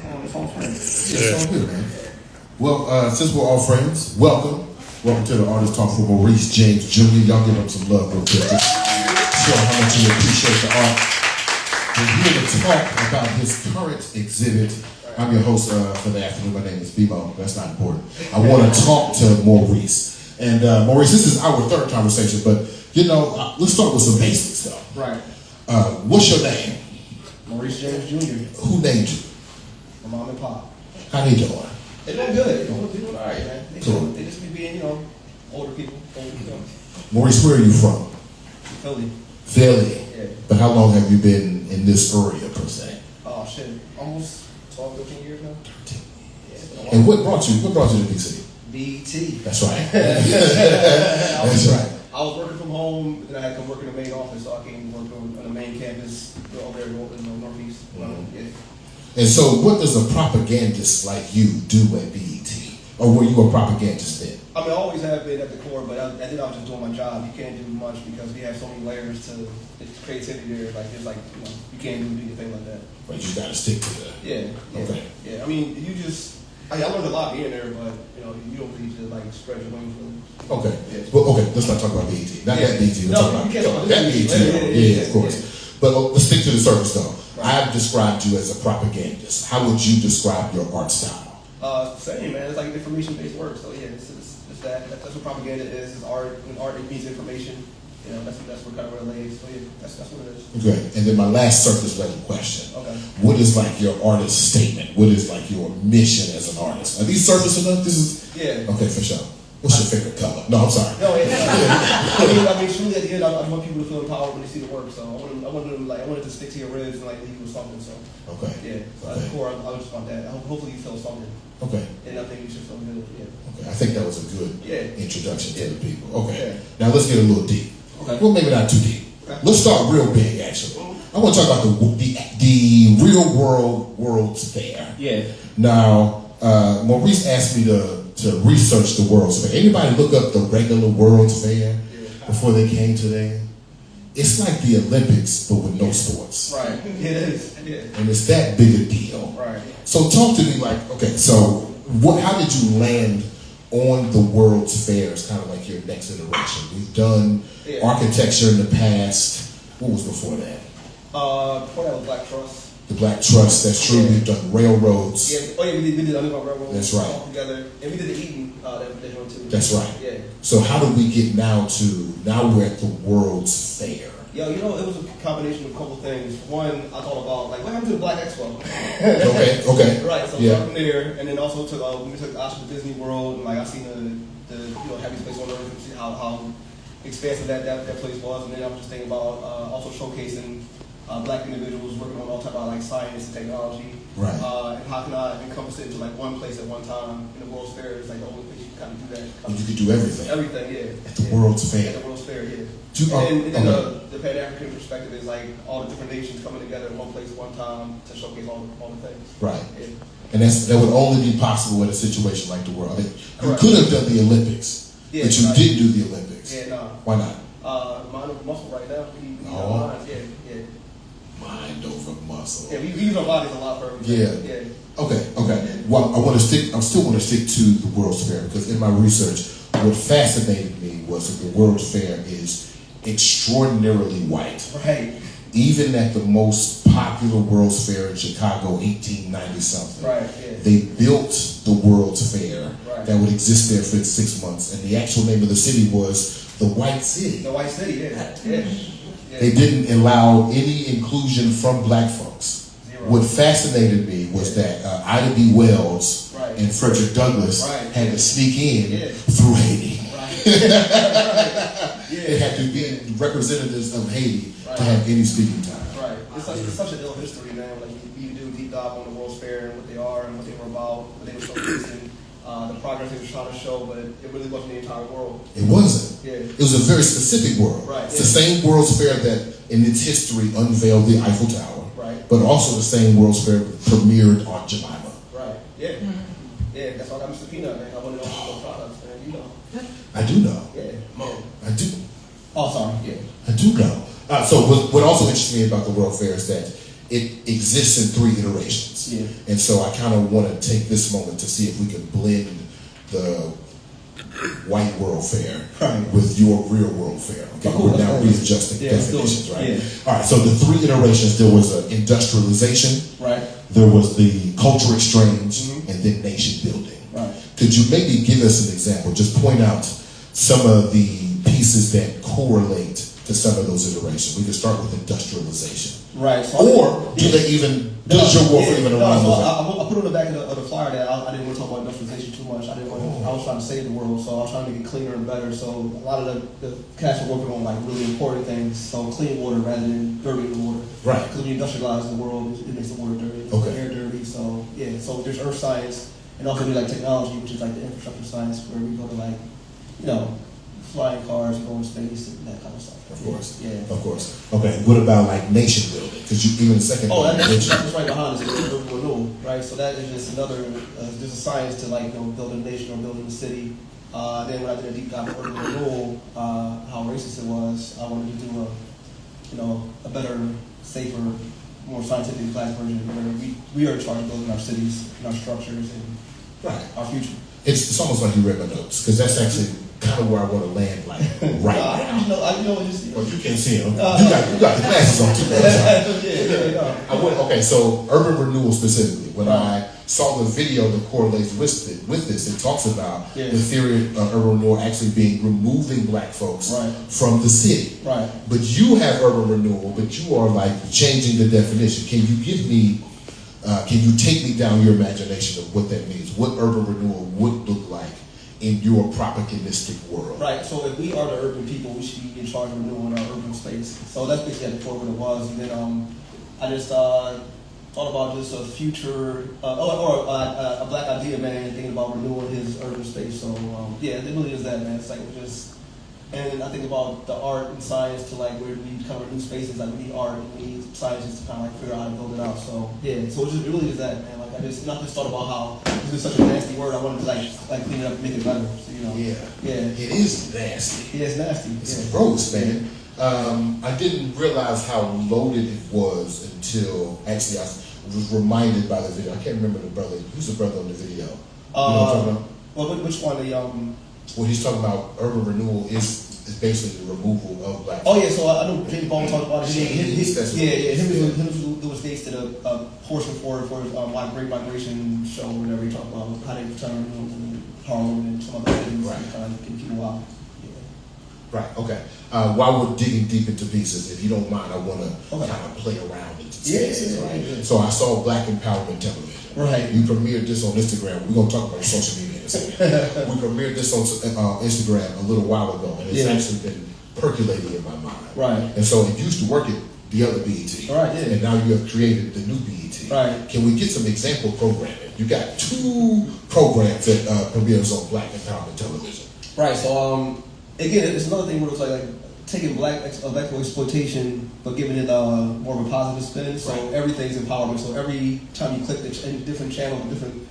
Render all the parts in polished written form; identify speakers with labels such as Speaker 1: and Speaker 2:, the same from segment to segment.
Speaker 1: It's all friends.
Speaker 2: Yeah, it's all good, man. Well, since we're all friends, welcome. Welcome to the Artist Talk for Maurice James Jr. Y'all give him some love real quick. Just show how much you appreciate the art. We're here to talk about his current exhibit. I'm your host for the afternoon. My name is BeMo. That's not important. I want to talk to Maurice. And Maurice, this is our third conversation, but you know, let's start with some basics though.
Speaker 1: Right.
Speaker 2: What's your name?
Speaker 1: Maurice James Jr.
Speaker 2: Who named you?
Speaker 1: My mom and pop.
Speaker 2: How they doing?
Speaker 1: They doing good. They doing all right, man.
Speaker 2: Cool.
Speaker 1: They just be being, older people.
Speaker 2: Maurice, where are you from?
Speaker 1: Philly.
Speaker 2: Philly.
Speaker 1: Yeah.
Speaker 2: But how long have you been in this area per se?
Speaker 1: Oh shit, almost 12, 13 years now.
Speaker 2: 13 years.
Speaker 1: Yeah,
Speaker 2: And what brought you to DC?
Speaker 1: BET.
Speaker 2: That's right. That's right.
Speaker 1: I was working from home, then I had to come work in the main office, so I came work on the main campus over there in the Northeast.
Speaker 2: Mm-hmm.
Speaker 1: Yeah.
Speaker 2: And so what does a propagandist like you do at BET? Or were you a propagandist then?
Speaker 1: I mean, I always have been at the core, but I think I was just doing my job. You can't do much because we have so many layers to creativity there. Like, it's like, you can't do anything like that.
Speaker 2: But you got to stick to the...
Speaker 1: Yeah.
Speaker 2: Okay.
Speaker 1: Yeah, I mean, I learned a lot being there, but, you don't need to, like, spread your wings really.
Speaker 2: Okay.
Speaker 1: Yeah.
Speaker 2: Well, okay, let's not talk about BET. Not that BET. We're talking
Speaker 1: you can't talk
Speaker 2: about
Speaker 1: about
Speaker 2: that BET. Yeah, of course.
Speaker 1: Yeah.
Speaker 2: But let's stick to the surface though.
Speaker 1: Right.
Speaker 2: I've described you as a propagandist. How would you describe your art style?
Speaker 1: Same, man. It's like information-based work. So yeah, it's that. That's what propaganda is. It's art. And art means information. That's what kind of relates. So yeah, that's what it is.
Speaker 2: Okay. And then my last surface level question.
Speaker 1: Okay.
Speaker 2: What is like your artist statement? What is like your mission as an artist? Are these surface enough? This is okay for sure. What's your favorite color? No, I'm sorry.
Speaker 1: No, I mean, truly at the end, I want people to feel empowered when they see the work. So I wanted to stick to your ribs and like leave with something. So
Speaker 2: okay.
Speaker 1: Yeah. So at the core, I just want that. Hopefully, you feel something.
Speaker 2: Okay.
Speaker 1: And I think you should feel good. Yeah.
Speaker 2: Okay. I think that was a good introduction to the people. Okay.
Speaker 1: Yeah.
Speaker 2: Now let's get a little deep.
Speaker 1: Okay.
Speaker 2: Well, maybe not too deep.
Speaker 1: Okay.
Speaker 2: Let's start real big, actually. I want to talk about the real World's Fair.
Speaker 1: Yeah.
Speaker 2: Now, Maurice asked me to research the World's Fair. Anybody look up the regular World's Fair before they came today? It's like the Olympics, but with no sports.
Speaker 1: Right. It is. Yeah.
Speaker 2: And it's that big a deal.
Speaker 1: Right.
Speaker 2: So talk to me so how did you land on the World's Fair as kind of like your next iteration? We've done architecture in the past. What was before that?
Speaker 1: Before that was Black Trust.
Speaker 2: The Black Trust, that's true. We've done railroads.
Speaker 1: Yeah. Oh yeah, we did Underground Railroad.
Speaker 2: That's right.
Speaker 1: All together, and we did the Eden that one too.
Speaker 2: That's right.
Speaker 1: Yeah.
Speaker 2: So how do we get now we're at the World's Fair?
Speaker 1: Yo, it was a combination of a couple things. One, I thought about like what happened to the Black Expo.
Speaker 2: Okay.
Speaker 1: Right. So from there, and then also we took Asha to Disney World, and like I seen the happiest place on earth, and see how expansive that place was, and then I was just thinking about also showcasing Black individuals working on all type of like science and technology.
Speaker 2: Right.
Speaker 1: And how can I encompass it into like one place at one time? In the World's Fair is like the only place you can kind of do that.
Speaker 2: And you could do everything.
Speaker 1: Everything, yeah.
Speaker 2: At the World's Fair.
Speaker 1: At the World's Fair, yeah.
Speaker 2: And
Speaker 1: then the Pan-African perspective is like all the different nations coming together in one place at one time to showcase all the things.
Speaker 2: Right.
Speaker 1: Yeah.
Speaker 2: And that would only be possible in a situation like the World. I mean, you could have done the Olympics, but you didn't do the Olympics.
Speaker 1: Yeah, no.
Speaker 2: Why not?
Speaker 1: Mind over muscle right now. We need
Speaker 2: Oh.
Speaker 1: minds. Yeah.
Speaker 2: Mind over muscle.
Speaker 1: Yeah, we use our bodies a lot for everything.
Speaker 2: Yeah. Okay. Well, I still want to stick to the World's Fair because in my research, what fascinated me was that the World's Fair is extraordinarily white.
Speaker 1: Right.
Speaker 2: Even at the most popular World's Fair in Chicago, 1890 something.
Speaker 1: Right. Yeah.
Speaker 2: They built the World's Fair that would exist there for 6 months, and the actual name of the city was the White City.
Speaker 1: The White City. Yeah.
Speaker 2: They didn't allow any inclusion from black folks.
Speaker 1: Zero.
Speaker 2: What fascinated me was that Ida B. Wells and Frederick Douglass had to sneak in through Haiti. It had to be representatives of Haiti to have any speaking time.
Speaker 1: Right. It's such an ill history, man. Like you do a deep dive on the World's Fair and what they are and what they were about, what they were showcasing, the progress they were trying to show, but it really wasn't the entire world.
Speaker 2: It wasn't.
Speaker 1: Yeah.
Speaker 2: It was a very specific world.
Speaker 1: Right.
Speaker 2: It's the same World's Fair that in its history unveiled the Eiffel Tower.
Speaker 1: Right.
Speaker 2: But also the same World's Fair premiered Aunt Jemima.
Speaker 1: Right. Yeah. Yeah, that's why I got Mr. Peanut, man. I want to know those products, man. You know.
Speaker 2: I do know.
Speaker 1: Yeah.
Speaker 2: I do.
Speaker 1: Oh, sorry. Yeah.
Speaker 2: I do know. So what also interests me about the World Fair is that it exists in 3 iterations.
Speaker 1: Yeah.
Speaker 2: And so I kind of want to take this moment to see if we can blend the white world fare with your real world fare. Okay, we're now readjusting definitions, right? Yeah. All right, so the 3 iterations, there was industrialization,
Speaker 1: right?
Speaker 2: There was the culture exchange, and then nation building.
Speaker 1: Right.
Speaker 2: Could you maybe give us an example? Just point out some of the pieces that correlate to some of those iterations. We could start with industrialization.
Speaker 1: Right. So
Speaker 2: or do they even, does your warfare even around those?
Speaker 1: I put on the back of the flyer that I didn't want to talk about industrialization too much. I was trying to save the world, so I was trying to make it cleaner and better. So a lot of the cats are working on like really important things. So clean water rather than dirty water. Right. Because when you industrialize the world, it makes the water dirty, the air dirty. So yeah. So there's earth science, and also do like technology, which is like the infrastructure science, where we go to like, flying cars, go in space, and that kind of stuff.
Speaker 2: Of course.
Speaker 1: Yeah.
Speaker 2: Of course. Okay. What about like nation building? Because you even the second.
Speaker 1: That's right behind us. It's renewal, right? So that is just another. There's a science to like building a nation or building a city. Then when I did a deep dive on urban renewal, how racist it was, I wanted to do a better, safer, more scientifically class version where we are in charge of building our cities and our structures and our future.
Speaker 2: It's almost like you read my notes because that's actually kind of where I want to land, like right now.
Speaker 1: I know what you see.
Speaker 2: Well, you can't see them. You got the glasses on too. Okay, so urban renewal specifically. When I saw the video that correlates with this, it talks about the theory of urban renewal actually being removing black folks from the city. Right. But you have urban renewal, but you are like changing the definition. Can you give me? Can you take me down your imagination of what that means? What urban renewal would look like in your propagandistic world? Right, so if we are the urban people, we should be in charge of renewing our urban space. So that's basically at the core of what it was. And then I just thought about just a future, a black idea, man, thinking about renewing his urban space. So it really is that, man. It's like and I think about the art and science to like where we kind of renew spaces. Like we need art and we need scientists to kind of like figure out how to build it out. So so it really is that, man. Like I just thought about how this is such a nasty word. I wanted to like clean it up and make it better. So, it is nasty. Yeah, it's nasty. It's gross, man. I didn't realize how loaded it was until actually I was reminded by the video. I can't remember the brother. Who's the brother on the video? You know what I'm talking about? Well, which one? What he's talking about, urban renewal is basically the removal of black. Oh yeah, so I know James Baldwin talked about it. Him was based in a portion for his Great Migration show, whenever he talked about how they return from Harlem and some other things to kind of get people out. Right. Okay. While we're digging deep into pieces, if you don't mind, I want to kind of play around into spaces. Right. So I saw Black Empowerment Television. Right. You premiered this on Instagram. We're going to talk about social media in a second. We premiered this on Instagram a little while ago, and it's actually been percolating in my mind. Right. And so it used to work at the other BET. Right. Yeah. And now you have created the new BET. Right. Can we get some example programming? You got 2 programs that premieres on Black Empowerment Television. Right. So again, it's another thing where it's like taking black exploitation, but giving it more of a positive spin. So everything's empowerment. So every time you click the different channel,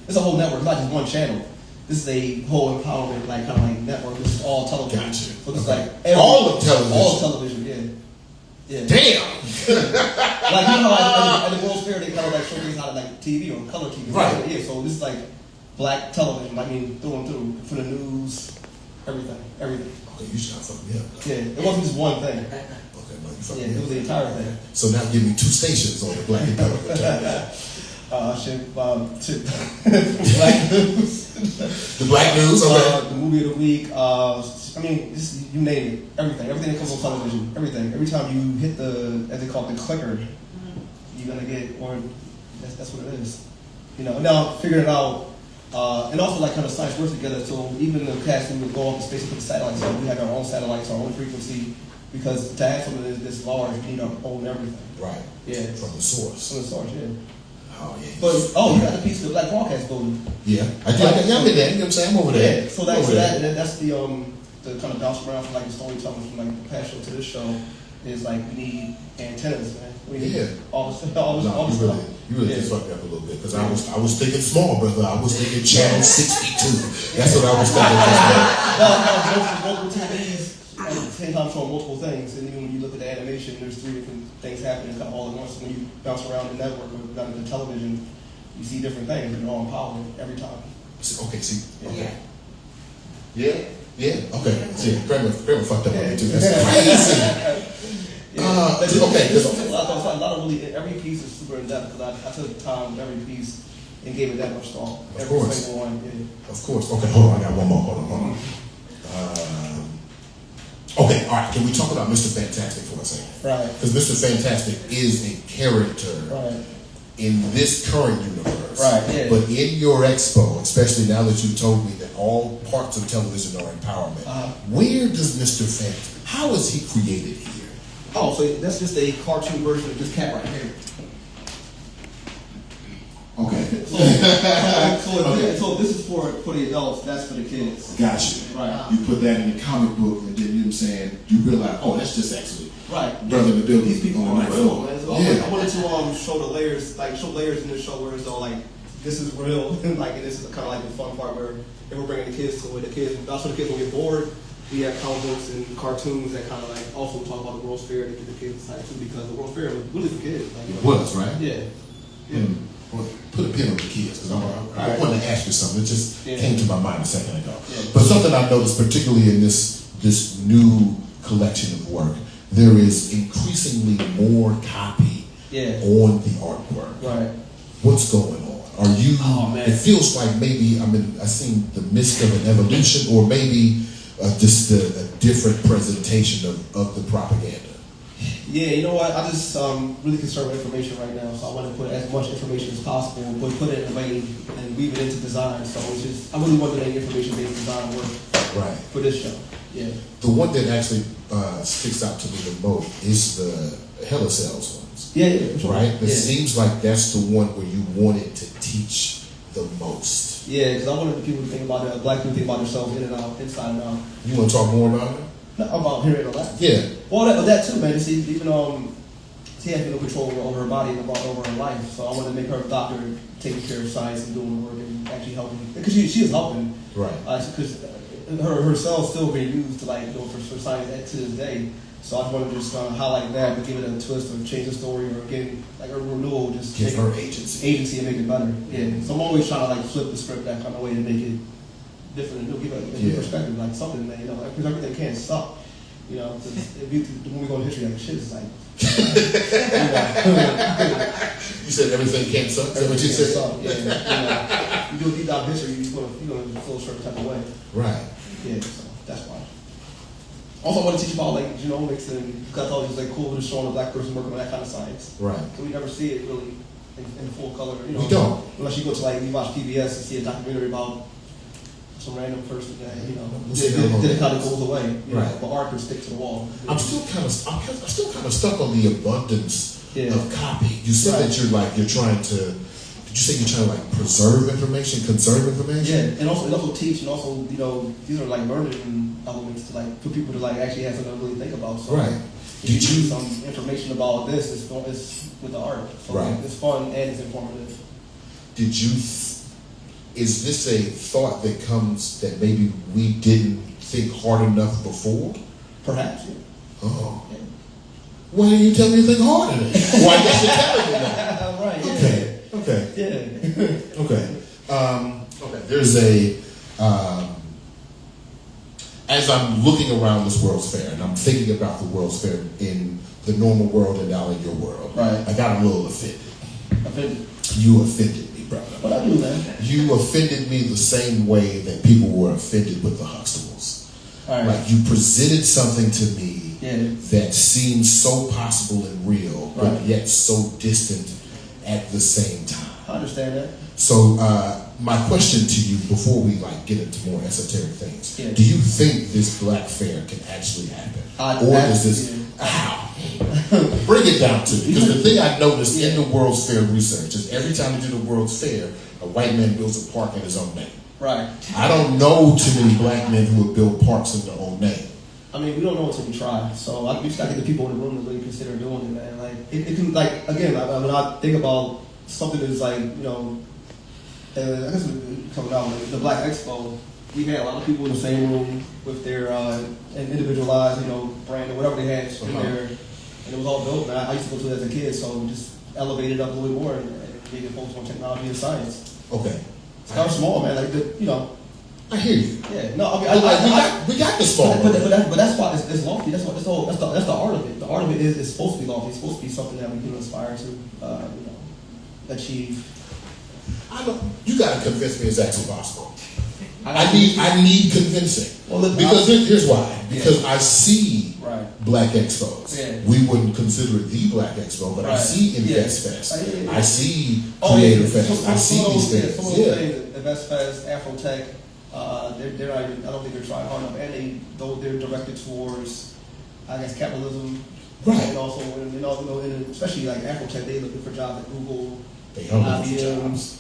Speaker 2: it's a whole network. It's not just one channel. This is a whole empowerment, like kind of like network. This is all television. Gotcha. So this is like all of television. All of television. Yeah. Damn. Like how at the World's Fair they kind of like showcase how to like TV or color TV. Right. Yeah. So this is like black television. I mean, through and through for the news, everything. Okay, you should fuck me up. Yeah, it wasn't just one thing. Okay, no, you fucked me up. It was the entire thing. So now give me 2 stations on the Black Empowerment Television. Black News. The Black News, okay. The movie of the week. You name it. Everything that comes on television. Everything. Every time you hit as they call it, the clicker, you're gonna get that's what it is. Now figuring it out. And also like kind of science works together. So even the cast would go off to space and put the satellites on. We have our own satellites, our own frequency, because to have something this large, we need our own everything. Right. Yeah. From the source. Yeah. Oh yeah. But you got the piece of the Black Broadcast building. Yeah. I'm in there. You know what I'm saying? I'm over there. Yeah. So that's the kind of bounce around from like the storytelling from like the past show to this show is like we need antennas, man. We need all this stuff. You really just fucked me up a little bit because I was thinking small, brother. I was thinking channel 62. That's what I was thinking. Multiple TVs at the same time showing multiple things, and even when you look at the animation, there's 3 different things happening.
Speaker 1: happening kind of all at once. When you bounce around the network or down the television, you see different things, and they're all empowering every time.
Speaker 2: Okay, see, okay. Yeah, okay. See, Kramer fucked up on me too. That's crazy. Okay.
Speaker 1: A lot of really, every piece is super in depth because I took time with every piece and gave it that much thought.
Speaker 2: Of course.
Speaker 1: Single one. Yeah.
Speaker 2: Of course. Okay, hold on. I got one more. Hold on. Okay, all right. Can we talk about Mr. Fantastic for a second?
Speaker 1: Right.
Speaker 2: Because Mr. Fantastic is a character in this current universe.
Speaker 1: Right. Yeah.
Speaker 2: But in your expo, especially now that you told me that all parts of television are empowerment, where does Mr. Fantastic? How is he created here?
Speaker 1: Oh, so that's just a cartoon version of this cat right here.
Speaker 2: Okay.
Speaker 1: So this is for the adults, that's for the kids.
Speaker 2: Gotcha.
Speaker 1: Right.
Speaker 2: You put that in the comic book, and then you know what I'm saying, you realize, oh, that's just actually brother in the building.
Speaker 1: These people
Speaker 2: on the night floor.
Speaker 1: I wanted to show the layers, show layers in this show where it's all like, this is real, and this is kind of like the fun part where if we're bringing the kids to it, also the kids will get bored. We have comic books and cartoons that kind of also talk about the World's Fair to get the kids excited too, because the World's Fair was really for kids.
Speaker 2: It was, right?
Speaker 1: Yeah.
Speaker 2: Well, put a pin on the kids, because I wanted to ask you something. It just came to my mind a second ago.
Speaker 1: Yeah.
Speaker 2: But something I noticed, particularly in this new collection of work, there is increasingly more copy on the artwork.
Speaker 1: Right.
Speaker 2: What's going on? Are you?
Speaker 1: Oh, man.
Speaker 2: It feels like maybe I seen the mist of an evolution, or maybe just a different presentation of the propaganda.
Speaker 1: Yeah, you know what? I just really concerned with information right now, so I want to put as much information as possible, but put it in a way and weave it into design. So it's just I really want to make information-based design work for this show. Yeah.
Speaker 2: The one that actually sticks out to me the most is the Hella Cells ones.
Speaker 1: Yeah, sure.
Speaker 2: Right? It seems like that's the one where you wanted to teach the most.
Speaker 1: Yeah, because I wanted the people to think about it, black people to think about themselves in and out, inside and out.
Speaker 2: You want to talk more about it?
Speaker 1: About hearing all that.
Speaker 2: Yeah.
Speaker 1: Well, that too, man. See, even she had no control over her body and over her life. So I wanted to make her a doctor, taking care of science and doing the work and actually helping. Because she is helping. Right. Because her cells still being used to for science to this day. So I wanted to just highlight that, but give it a twist or change the story or again a renewal, just
Speaker 2: give her agency
Speaker 1: and make it better. Yeah. So I'm always trying to flip the script that kind of way to make it different and give a new perspective, something that because everything can't suck. When we go in history, shit is like.
Speaker 2: You said everything can't suck. Is that what you said?
Speaker 1: Yeah. You do a deep dive history, you're gonna feel a certain type of way. Right. Yeah. So that's why. Also, I want to teach about genomics and because I thought it was cool to showing a black person working on that kind of science. Right. So we never see it really in full color.
Speaker 2: We don't.
Speaker 1: Unless you go to you watch PBS and see a documentary about some random person that then it kind of goes away. Right. But art can stick to the wall.
Speaker 2: I'm still kind of stuck on the abundance of copy. You said that you're trying to. Did you say you're trying to preserve information, conserve information?
Speaker 1: Yeah, and also teach, and also these are learning elements to for people to actually have something to really think about. So if you choose some information about this, it's with the art. So it's fun and it's informative.
Speaker 2: Did you? Is this a thought that comes that maybe we didn't think hard enough before?
Speaker 1: Perhaps. Yeah.
Speaker 2: Oh. Yeah. Why didn't you tell me to think harder then? Well, I guess you're telling me now.
Speaker 1: Right. Yeah.
Speaker 2: Okay.
Speaker 1: Yeah.
Speaker 2: Okay. There's as I'm looking around this World's Fair and I'm thinking about the World's Fair in the normal world and now in your world, I got a little offended.
Speaker 1: Offended?
Speaker 2: You offended me, brother.
Speaker 1: What I do, man?
Speaker 2: You offended me the same way that people were offended with the Huxtables. Right. You presented something to me that seemed so possible and real, but yet so distant at the same time.
Speaker 1: I understand that.
Speaker 2: So my question to you before we get into more esoteric things, do you think this Black Fair can actually happen? Or is this how? Bring it down to me. Because the thing I noticed in the World's Fair research is every time you do the World's Fair, a white man builds a park in his own name.
Speaker 1: Right.
Speaker 2: I don't know too many black men who have built parks in their own name.
Speaker 1: I mean, we don't know until we try. So we just got to get the people in the room to really consider doing it, man. It can, again, when I think about something that's I guess coming out, the Black Expo, we had a lot of people in the same room with their individualized, brand or whatever they had in there. and it was all dope. And I used to go to it as a kid, so just elevated up a little bit more and made it focus on technology and science.
Speaker 2: Okay.
Speaker 1: It's kind of small, man. Like
Speaker 2: I hear you.
Speaker 1: Yeah. No, I mean,
Speaker 2: we got the small.
Speaker 1: But that's why it's lofty. That's the art of it. The art of it is supposed to be lofty. It's supposed to be something that we can aspire to, achieve.
Speaker 2: You got to convince me it's actually possible. I need convincing. Because here's why. Because I see Black Expos. Yeah. We wouldn't consider it the Black Expo, but I see Invest Fest. I see Creator Fest. I see these things.
Speaker 1: Some of those things, Invest Fest, Afrotech, they're not even, I don't think they're trying hard enough, and they're directed towards, I guess, capitalism.
Speaker 2: Right.
Speaker 1: And also, and especially like Afrotech, they looking for jobs at Google,
Speaker 2: they looking for jobs.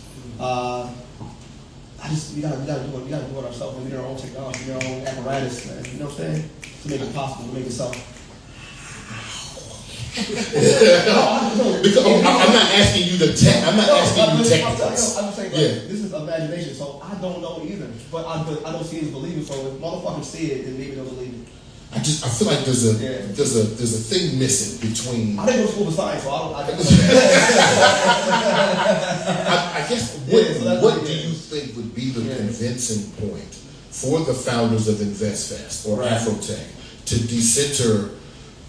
Speaker 1: We gotta do it ourselves. We need our own technology, we need our own apparatus, man. You know what I'm saying? To make it possible, to make it so.
Speaker 2: Because I'm not asking you the tech. I'm not asking you technicals.
Speaker 1: I'm saying this is imagination, so I don't know either. But I don't see it as believing. So if motherfuckers see it, then maybe they'll believe it.
Speaker 2: I feel like there's a thing missing between.
Speaker 1: I didn't go to school for science, so
Speaker 2: I guess what do you think would be the convincing point for the founders of InvestFest or Afrotech to decenter,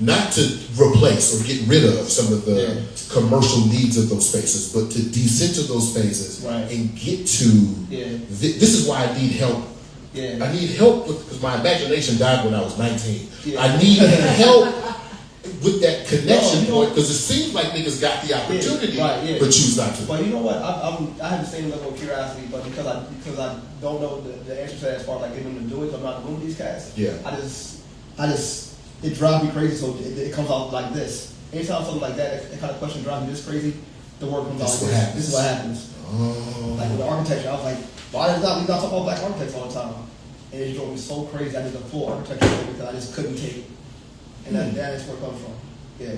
Speaker 2: not to replace or get rid of some of the commercial needs of those spaces, but to decenter those spaces and get to. This is why I need help. I need help because my imagination died when I was 19. I need help with that connection point because it seems like niggas got the opportunity, but choose not to.
Speaker 1: But you know what? I have the same level of curiosity, but because I don't know the answer to that as far as like getting them to do it, so I'm not in the room with these cats. I just it drives me crazy. So it comes out like this. Anytime something like that kind of question drives me this crazy, the word comes out like this. This is what happens. Like with the architecture, I was like, why we not talk about Black architects all the time? And it drove me so crazy. I did the full architecture thing because I just couldn't take it. And that's where it comes from. Yeah.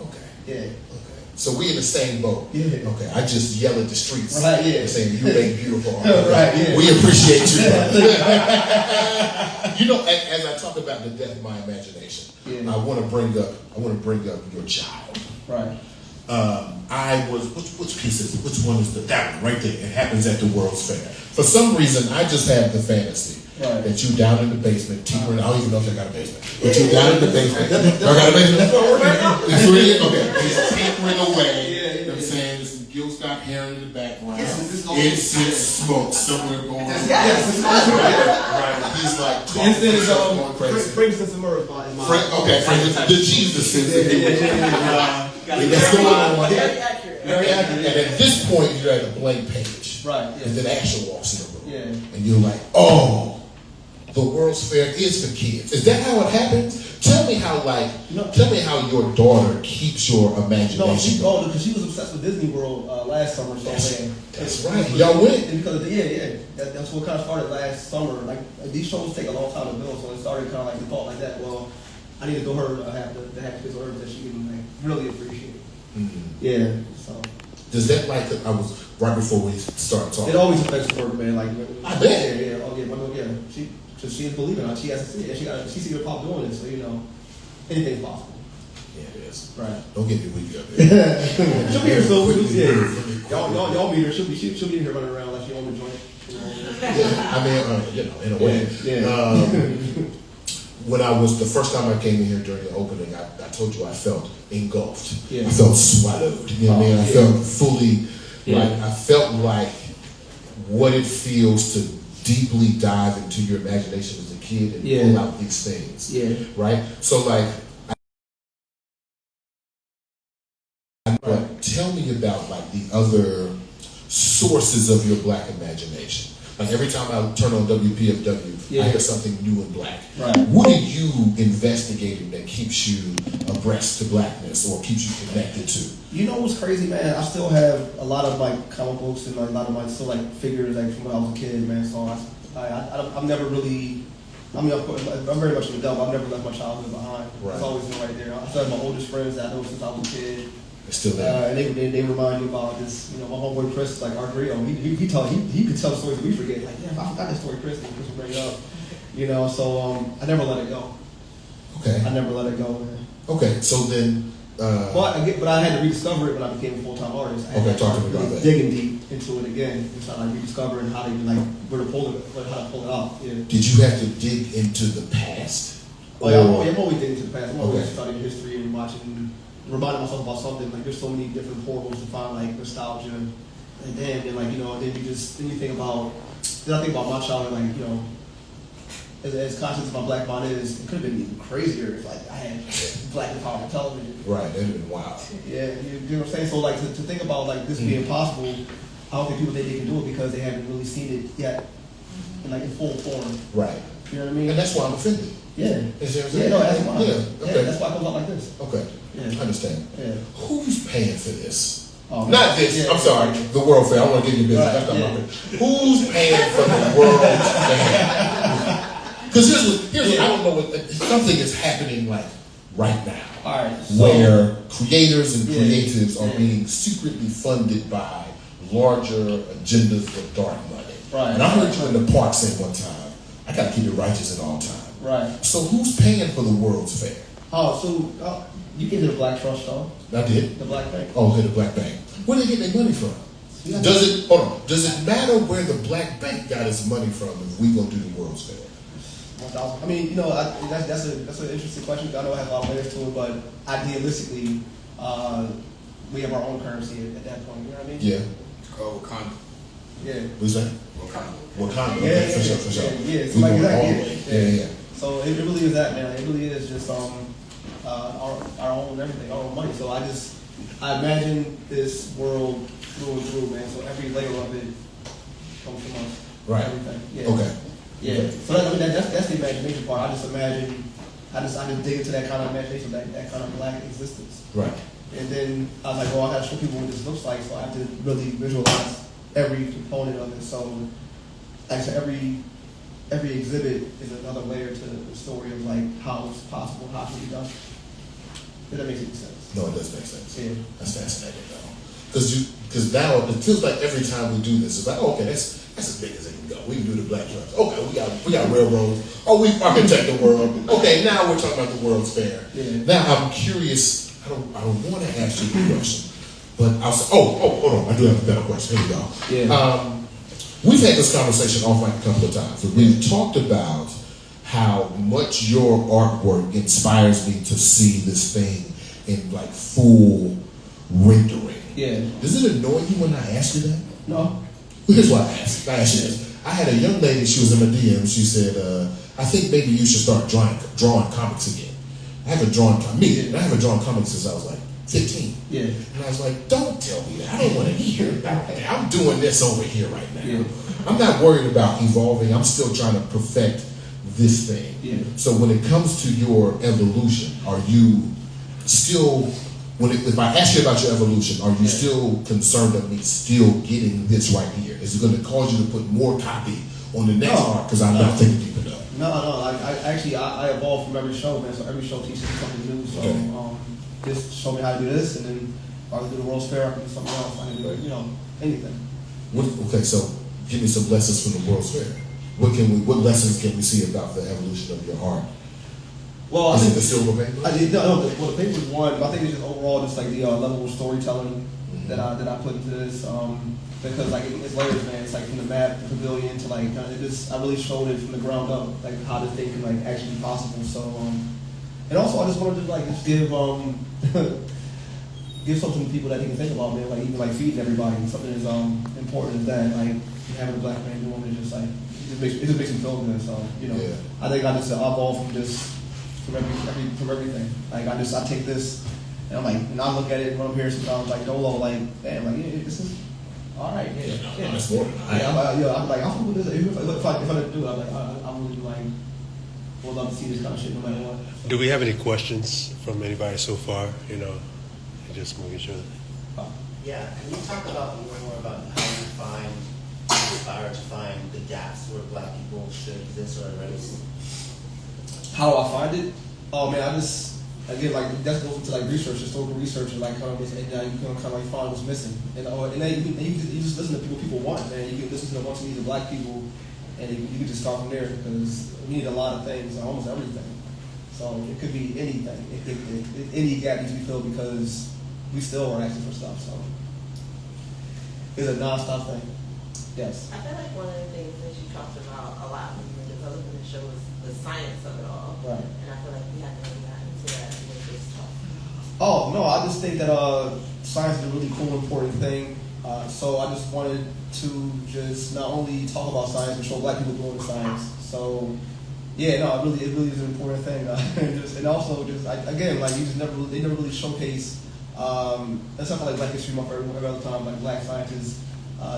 Speaker 1: Okay. Yeah.
Speaker 2: Okay. So we in the same boat.
Speaker 1: Yeah.
Speaker 2: Okay. I just yell at the streets.
Speaker 1: Right. Yeah.
Speaker 2: Saying you make beautiful art.
Speaker 1: Right. Yeah.
Speaker 2: We appreciate you. You know, as I talk about the death of my imagination, I want to bring up your child.
Speaker 1: Right.
Speaker 2: Which piece is it? Which one is that one right there? It happens at the World's Fair. For some reason, I just have the fantasy that you down in the basement, tinkering. I don't even know if I got a basement, but you down in the basement. I got a basement. That's what we're right now. Okay, he's tinkering away. You know what I'm saying? There's some Gil Scott Heron in the background. Incense smoke somewhere going on. Right. He's like going crazy.
Speaker 1: Frankincense and myrrh is my.
Speaker 2: Okay, the Jesus sense. That's going on.
Speaker 1: Very accurate.
Speaker 2: And at this point, you're at a blank page.
Speaker 1: Right.
Speaker 2: And then Asher walks in the room.
Speaker 1: Yeah.
Speaker 2: And you're like, oh, the World's Fair is for kids. Is that how it happens? Tell me how your daughter keeps your imagination.
Speaker 1: No, she's older because she was obsessed with Disney World last summer. So
Speaker 2: that's right. Y'all went.
Speaker 1: Because that's what kind of started last summer. Like these shows take a long time to build, so it started kind of like the thought like that. Well, I need to go have the happy place on earth that she can like really appreciate. Yeah. So.
Speaker 2: Does that I was right before we started talking?
Speaker 1: It always affects work, man. Like
Speaker 2: I bet.
Speaker 1: Yeah. She is believing it. She has to see it. She see her pop doing it. So anything's possible.
Speaker 2: Yeah, it is.
Speaker 1: Right.
Speaker 2: Don't get me weak up there.
Speaker 1: She'll be here soon. Y'all meet her. She'll be here running around like she owned the joint.
Speaker 2: Yeah, I mean, in a way. Yeah. When the first time I came in here during the opening, I told you I felt engulfed. I felt swallowed. You know what I mean? I felt fully, I felt like what it feels to deeply dive into your imagination as a kid and pull out these things. Yeah. Right? So tell me about the other sources of your Black imagination. Like every time I turn on WPFW, I hear something new and Black. Right. What are you investigating that keeps you abreast to Blackness or keeps you connected to?
Speaker 1: You know what's crazy, man? I still have a lot of comic books and a lot of my figures from when I was a kid, man. So I've never really. I mean, of course, I'm very much an adult. I've never left my childhood behind. Right. It's always been right there. I still have my oldest friends that I know since I was a kid.
Speaker 2: Still there.
Speaker 1: And they remind me about this. My homeboy Chris, like our griot, he could tell stories that we forget. Like, yeah, I forgot that story, Chris. And Chris would bring it up. So I never let it go.
Speaker 2: Okay.
Speaker 1: I never let it go, man.
Speaker 2: Okay, so then
Speaker 1: But I had to rediscover it when I became a full-time artist. I had
Speaker 2: Okay,
Speaker 1: to
Speaker 2: talk to me
Speaker 1: really
Speaker 2: about that.
Speaker 1: digging deep into it again and trying to rediscover and how to even where to pull it, how to pull it out. Yeah.
Speaker 2: Did you have to dig into the past?
Speaker 1: Oh yeah, I'm always digging into the past. I'm always
Speaker 2: Okay.
Speaker 1: studying history and watching, reminding myself about something. Like there's so many different portals to find like nostalgia and then like then you think about. Then I think about my childhood, like as conscious as my black mind is, it could have been even crazier if like I had black empowerment television.
Speaker 2: Right, that'd have been wild.
Speaker 1: Yeah, you know what I'm saying? So like to think about like this being possible, I don't think people think they can do it because they haven't really seen it yet in full form.
Speaker 2: Right.
Speaker 1: You know what I mean?
Speaker 2: And that's why I'm offended.
Speaker 1: Yeah.
Speaker 2: Yeah,
Speaker 1: No, that's why.
Speaker 2: Yeah,
Speaker 1: Yeah,
Speaker 2: okay.
Speaker 1: that's why it comes out like this.
Speaker 2: Okay,
Speaker 1: Yeah.
Speaker 2: I understand.
Speaker 1: Yeah.
Speaker 2: Who's paying for this?
Speaker 1: Oh,
Speaker 2: Not this,
Speaker 1: yeah.
Speaker 2: I'm sorry, the World Fair. I want to give you business.
Speaker 1: Right,
Speaker 2: That's not
Speaker 1: yeah.
Speaker 2: my business. Who's paying for the World Fair? Because here's what I don't know what something is happening like right now.
Speaker 1: All right. So,
Speaker 2: Where creators and
Speaker 1: Yeah.
Speaker 2: creatives are
Speaker 1: Yeah.
Speaker 2: being secretly funded by larger agendas for dark money.
Speaker 1: Right.
Speaker 2: And I heard you in the park say one time, I gotta keep it righteous at all times.
Speaker 1: right.
Speaker 2: So who's paying for the World's Fair?
Speaker 1: Oh, so you get to the Black Trust though,
Speaker 2: I did.
Speaker 1: the Black Bank.
Speaker 2: Oh, okay, the Black Bank. Where do they get their money from?
Speaker 1: Yeah.
Speaker 2: Does it matter where the Black Bank got its money from if we gonna do the World's Fair?
Speaker 1: 1,000. I mean, that's an interesting question. I know it has a lot of layers to it, but idealistically, we have our own currency at that point. You know what I mean?
Speaker 2: Yeah.
Speaker 3: Oh, Wakanda.
Speaker 1: Yeah.
Speaker 2: What you say? Wakanda.
Speaker 1: Yeah,
Speaker 2: Okay,
Speaker 1: yeah,
Speaker 2: for sure,
Speaker 1: yeah,
Speaker 2: for sure.
Speaker 1: yeah, yeah.
Speaker 2: We
Speaker 1: So like
Speaker 2: going
Speaker 1: that,
Speaker 2: all the
Speaker 1: yeah,
Speaker 2: way.
Speaker 1: yeah.
Speaker 2: Yeah.
Speaker 1: So it really is that, man. It really is just our own everything, our own money. So I imagine this world through and through, man. So every layer of it comes from us.
Speaker 2: Right.
Speaker 1: Everything. Yeah.
Speaker 2: Okay.
Speaker 1: Yeah. So that's the imagination part. I just imagine. I just dig into that kind of imagination, that kind of black existence.
Speaker 2: Right.
Speaker 1: And then I was like, well, I gotta show people what this looks like, so I have to really visualize every component of it. So, like, so every exhibit is another layer to the story of like how it's possible, how it can be done. If that makes any sense.
Speaker 2: No, it does make sense.
Speaker 1: Yeah.
Speaker 2: That's fascinating though. Because now it feels like every time we do this, it's like, oh, okay, that's as big as it can go. We can do the Black Trust. Okay, we got railroads. Oh, we architect the world. Okay, now we're talking about the World's Fair.
Speaker 1: Yeah.
Speaker 2: Now I'm curious. I don't want to ask you the question, but I'll say, hold on. I do have a better question. Here we go.
Speaker 1: Yeah.
Speaker 2: We've had this conversation off mic a couple of times. And we've talked about how much your artwork inspires me to see this thing in like full rendering.
Speaker 1: Yeah.
Speaker 2: Does it annoy you when I ask you that?
Speaker 1: No.
Speaker 2: Here's why I asked you this. I had a young lady, she was in my DM, she said, I think maybe you should start drawing comics again. I haven't drawn comics since I was like 15.
Speaker 1: Yeah.
Speaker 2: And I was like, don't tell me that. I don't want to hear about that. I'm doing this over here right now.
Speaker 1: Yeah.
Speaker 2: I'm not worried about evolving. I'm still trying to perfect this thing.
Speaker 1: Yeah.
Speaker 2: So when it comes to your evolution, are you still, if I ask you about your evolution, are you still concerned of me still getting this right here? Is it going to cause you to put more copy on the next art because I'm not thinking deep enough?
Speaker 1: No. I evolve from every show, man. So every show teaches me something new. So
Speaker 2: Okay.
Speaker 1: just show me how to do this, and then if I can do the World's Fair, I can do something else. I can do anything.
Speaker 2: Okay, so give me some lessons from the World's Fair. What lessons can we see about the evolution of your art?
Speaker 1: Well,
Speaker 2: Is it the silver paper?
Speaker 1: The paper is one, but I think it's just overall just like the level of storytelling that I put into this. Because like it's layers, man. It's like from the map, the pavilion to like I really showed it from the ground up, like how this thing can like actually be possible. So and also I just wanted to like just give give something to people that they can think about, man. Like even like feeding everybody, something as important as that. Like having a black man doing it, just like it just makes me feel good. So
Speaker 2: Yeah.
Speaker 1: I think I just evolve from everything. Like I take this and I'm like, and I look at it when I'm here sometimes like Dolo, like damn, like yeah, this is all right, yeah.
Speaker 2: That's more than
Speaker 1: I'm like, I'm with this. If I didn't do it, I'm like, I'm really like, would love to see this kind of shit no matter what.
Speaker 4: Do we have any questions from anybody so far? Just making sure.
Speaker 5: Yeah, can you talk about more about how you inspire to find the gaps where black people should exist or already?
Speaker 1: How do I find it? Oh man, again, like that goes into like research, historical research, and like kind of, and now you can kind of like find what's missing, and then you just listen to people want, man. You can listen to the wants and needs of black people, and you can just start from there because we need a lot of things, almost everything. So it could be anything. Any gap needs to be filled because we still are asking for stuff. So it's a nonstop thing. Yes.
Speaker 3: I feel like one of the things that you talked about a lot when you were developing the show was the science of it all.
Speaker 1: Right.
Speaker 3: And I feel like we haven't really gotten into that with this talk.
Speaker 1: Oh no, I just think that science is a really cool, important thing. So I just wanted to just not only talk about science, but show Black people doing the science. So yeah, no, it really is an important thing. And also again, like they never really showcase. That's something like Black History Month every other time, like Black scientists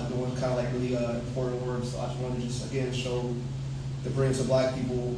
Speaker 1: doing kind of like really important work. So I just wanted to just again show the brilliance of Black people,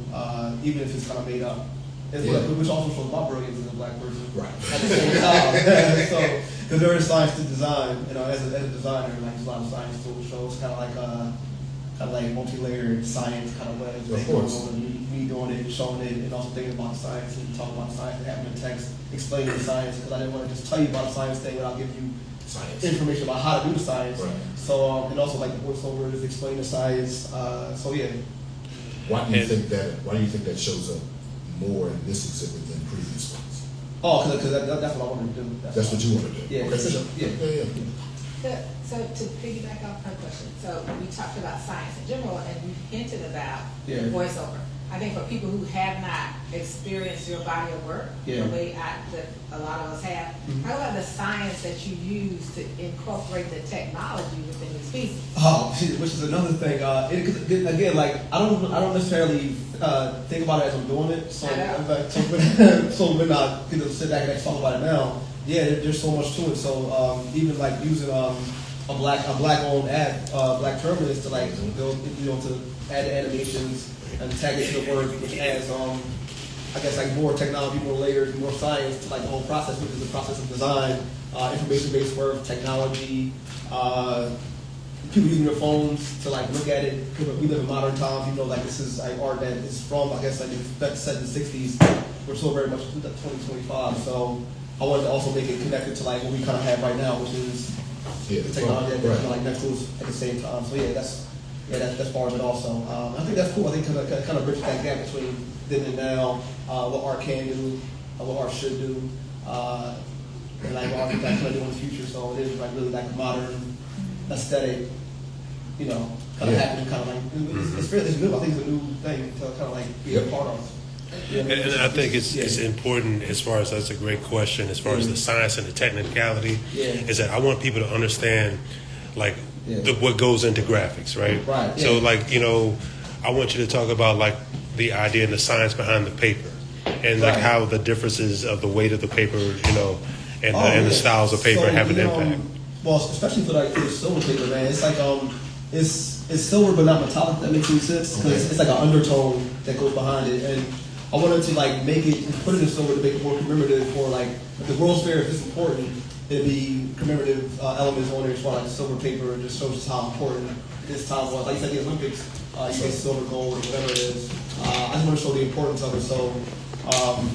Speaker 1: even if it's kind of made up. Which also shows my brilliance as a Black person.
Speaker 2: Right.
Speaker 1: At the same time. So, because there is science to design, as a designer, like there's a lot of science to it. So it's kind of like multi-layered science kind of way.
Speaker 2: Of course.
Speaker 1: Me doing it, showing it, and also thinking about the science and talking about the science and having the text explaining the science, because I didn't want to just tell you about the science thing without giving you
Speaker 2: Science.
Speaker 1: information about how to do the science.
Speaker 2: Right.
Speaker 1: So and also like the voiceover is explain the science. So yeah.
Speaker 2: Why do you think that shows up more in this exhibit than previous ones?
Speaker 1: Oh, because that's what I wanted to do.
Speaker 2: That's what you want to do.
Speaker 1: Yeah.
Speaker 2: Okay. Yeah.
Speaker 6: So to piggyback off her question, so we talked about science in general, and you hinted about
Speaker 1: Yeah.
Speaker 6: voiceover. I think for people who have not experienced your body of work,
Speaker 1: Yeah.
Speaker 6: the way that a lot of us have,
Speaker 1: Mhm.
Speaker 6: how about the science that you use to incorporate the technology within these pieces?
Speaker 1: Oh, which is another thing. Again, like I don't necessarily think about it as I'm doing it. So,
Speaker 6: I know.
Speaker 1: in fact, so when I get to sit back and actually talk about it now, yeah, there's so much to it. So even like using a black owned app, Black Terminus to like build, to add animations and tag it to the work, which adds I guess like more technology, more layers, more science to like the whole process, which is the process of design, information-based work, technology. People using their phones to like look at it. We live in modern times, like this is like art that is from, I guess, like set in the 60s. We're still very much 2025. So I wanted to also make it connected to like what we kind of have right now, which is the technology that's kind of like next to us at the same time. So yeah, that's part of it also. I think that's cool. I think kind of bridges that gap between then and now, what art can do, what art should do, and like what art can kind of do in the future. So it is like really like a modern aesthetic, kind of happening, kind of like it's fairly new. I think it's a new thing to kind of like be a part of.
Speaker 4: And I think it's important as far as, that's a great question, as far as the science and the technicality, is that I want people to understand like what goes into graphics, right?
Speaker 1: Right.
Speaker 4: So like, I want you to talk about like the idea and the science behind the paper and like how the differences of the weight of the paper, and the styles of paper have an impact.
Speaker 1: Well, especially for like the silver paper, man, it's like it's silver but not metallic. That makes any sense because it's like an undertone that goes behind it, and I wanted to like make it and put it in silver to make it more commemorative for like if the World's Fair is important, it'd be commemorative elements on there as well, like silver paper. It just shows us how important this time was. Like you said, the Olympics, you say silver, gold, or whatever it is. I just want to show the importance of it. So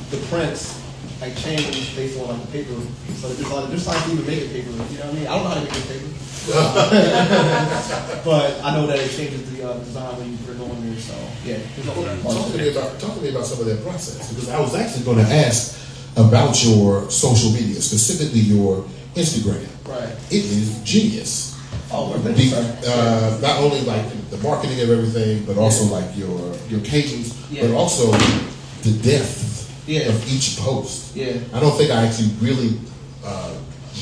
Speaker 1: the prints like change based on like the paper. So there's science to even make it paper. You know what I mean? I don't know how to make it paper. But I know that it changes the design when you put it on there. So yeah.
Speaker 2: Talk to me about some of that process, because I was actually going to ask about your social media, specifically your Instagram.
Speaker 1: Right.
Speaker 2: It is genius.
Speaker 1: Oh,
Speaker 2: not only like the marketing of everything, but also like your cadence, but also the depth of each post. Yeah. I don't think I actually really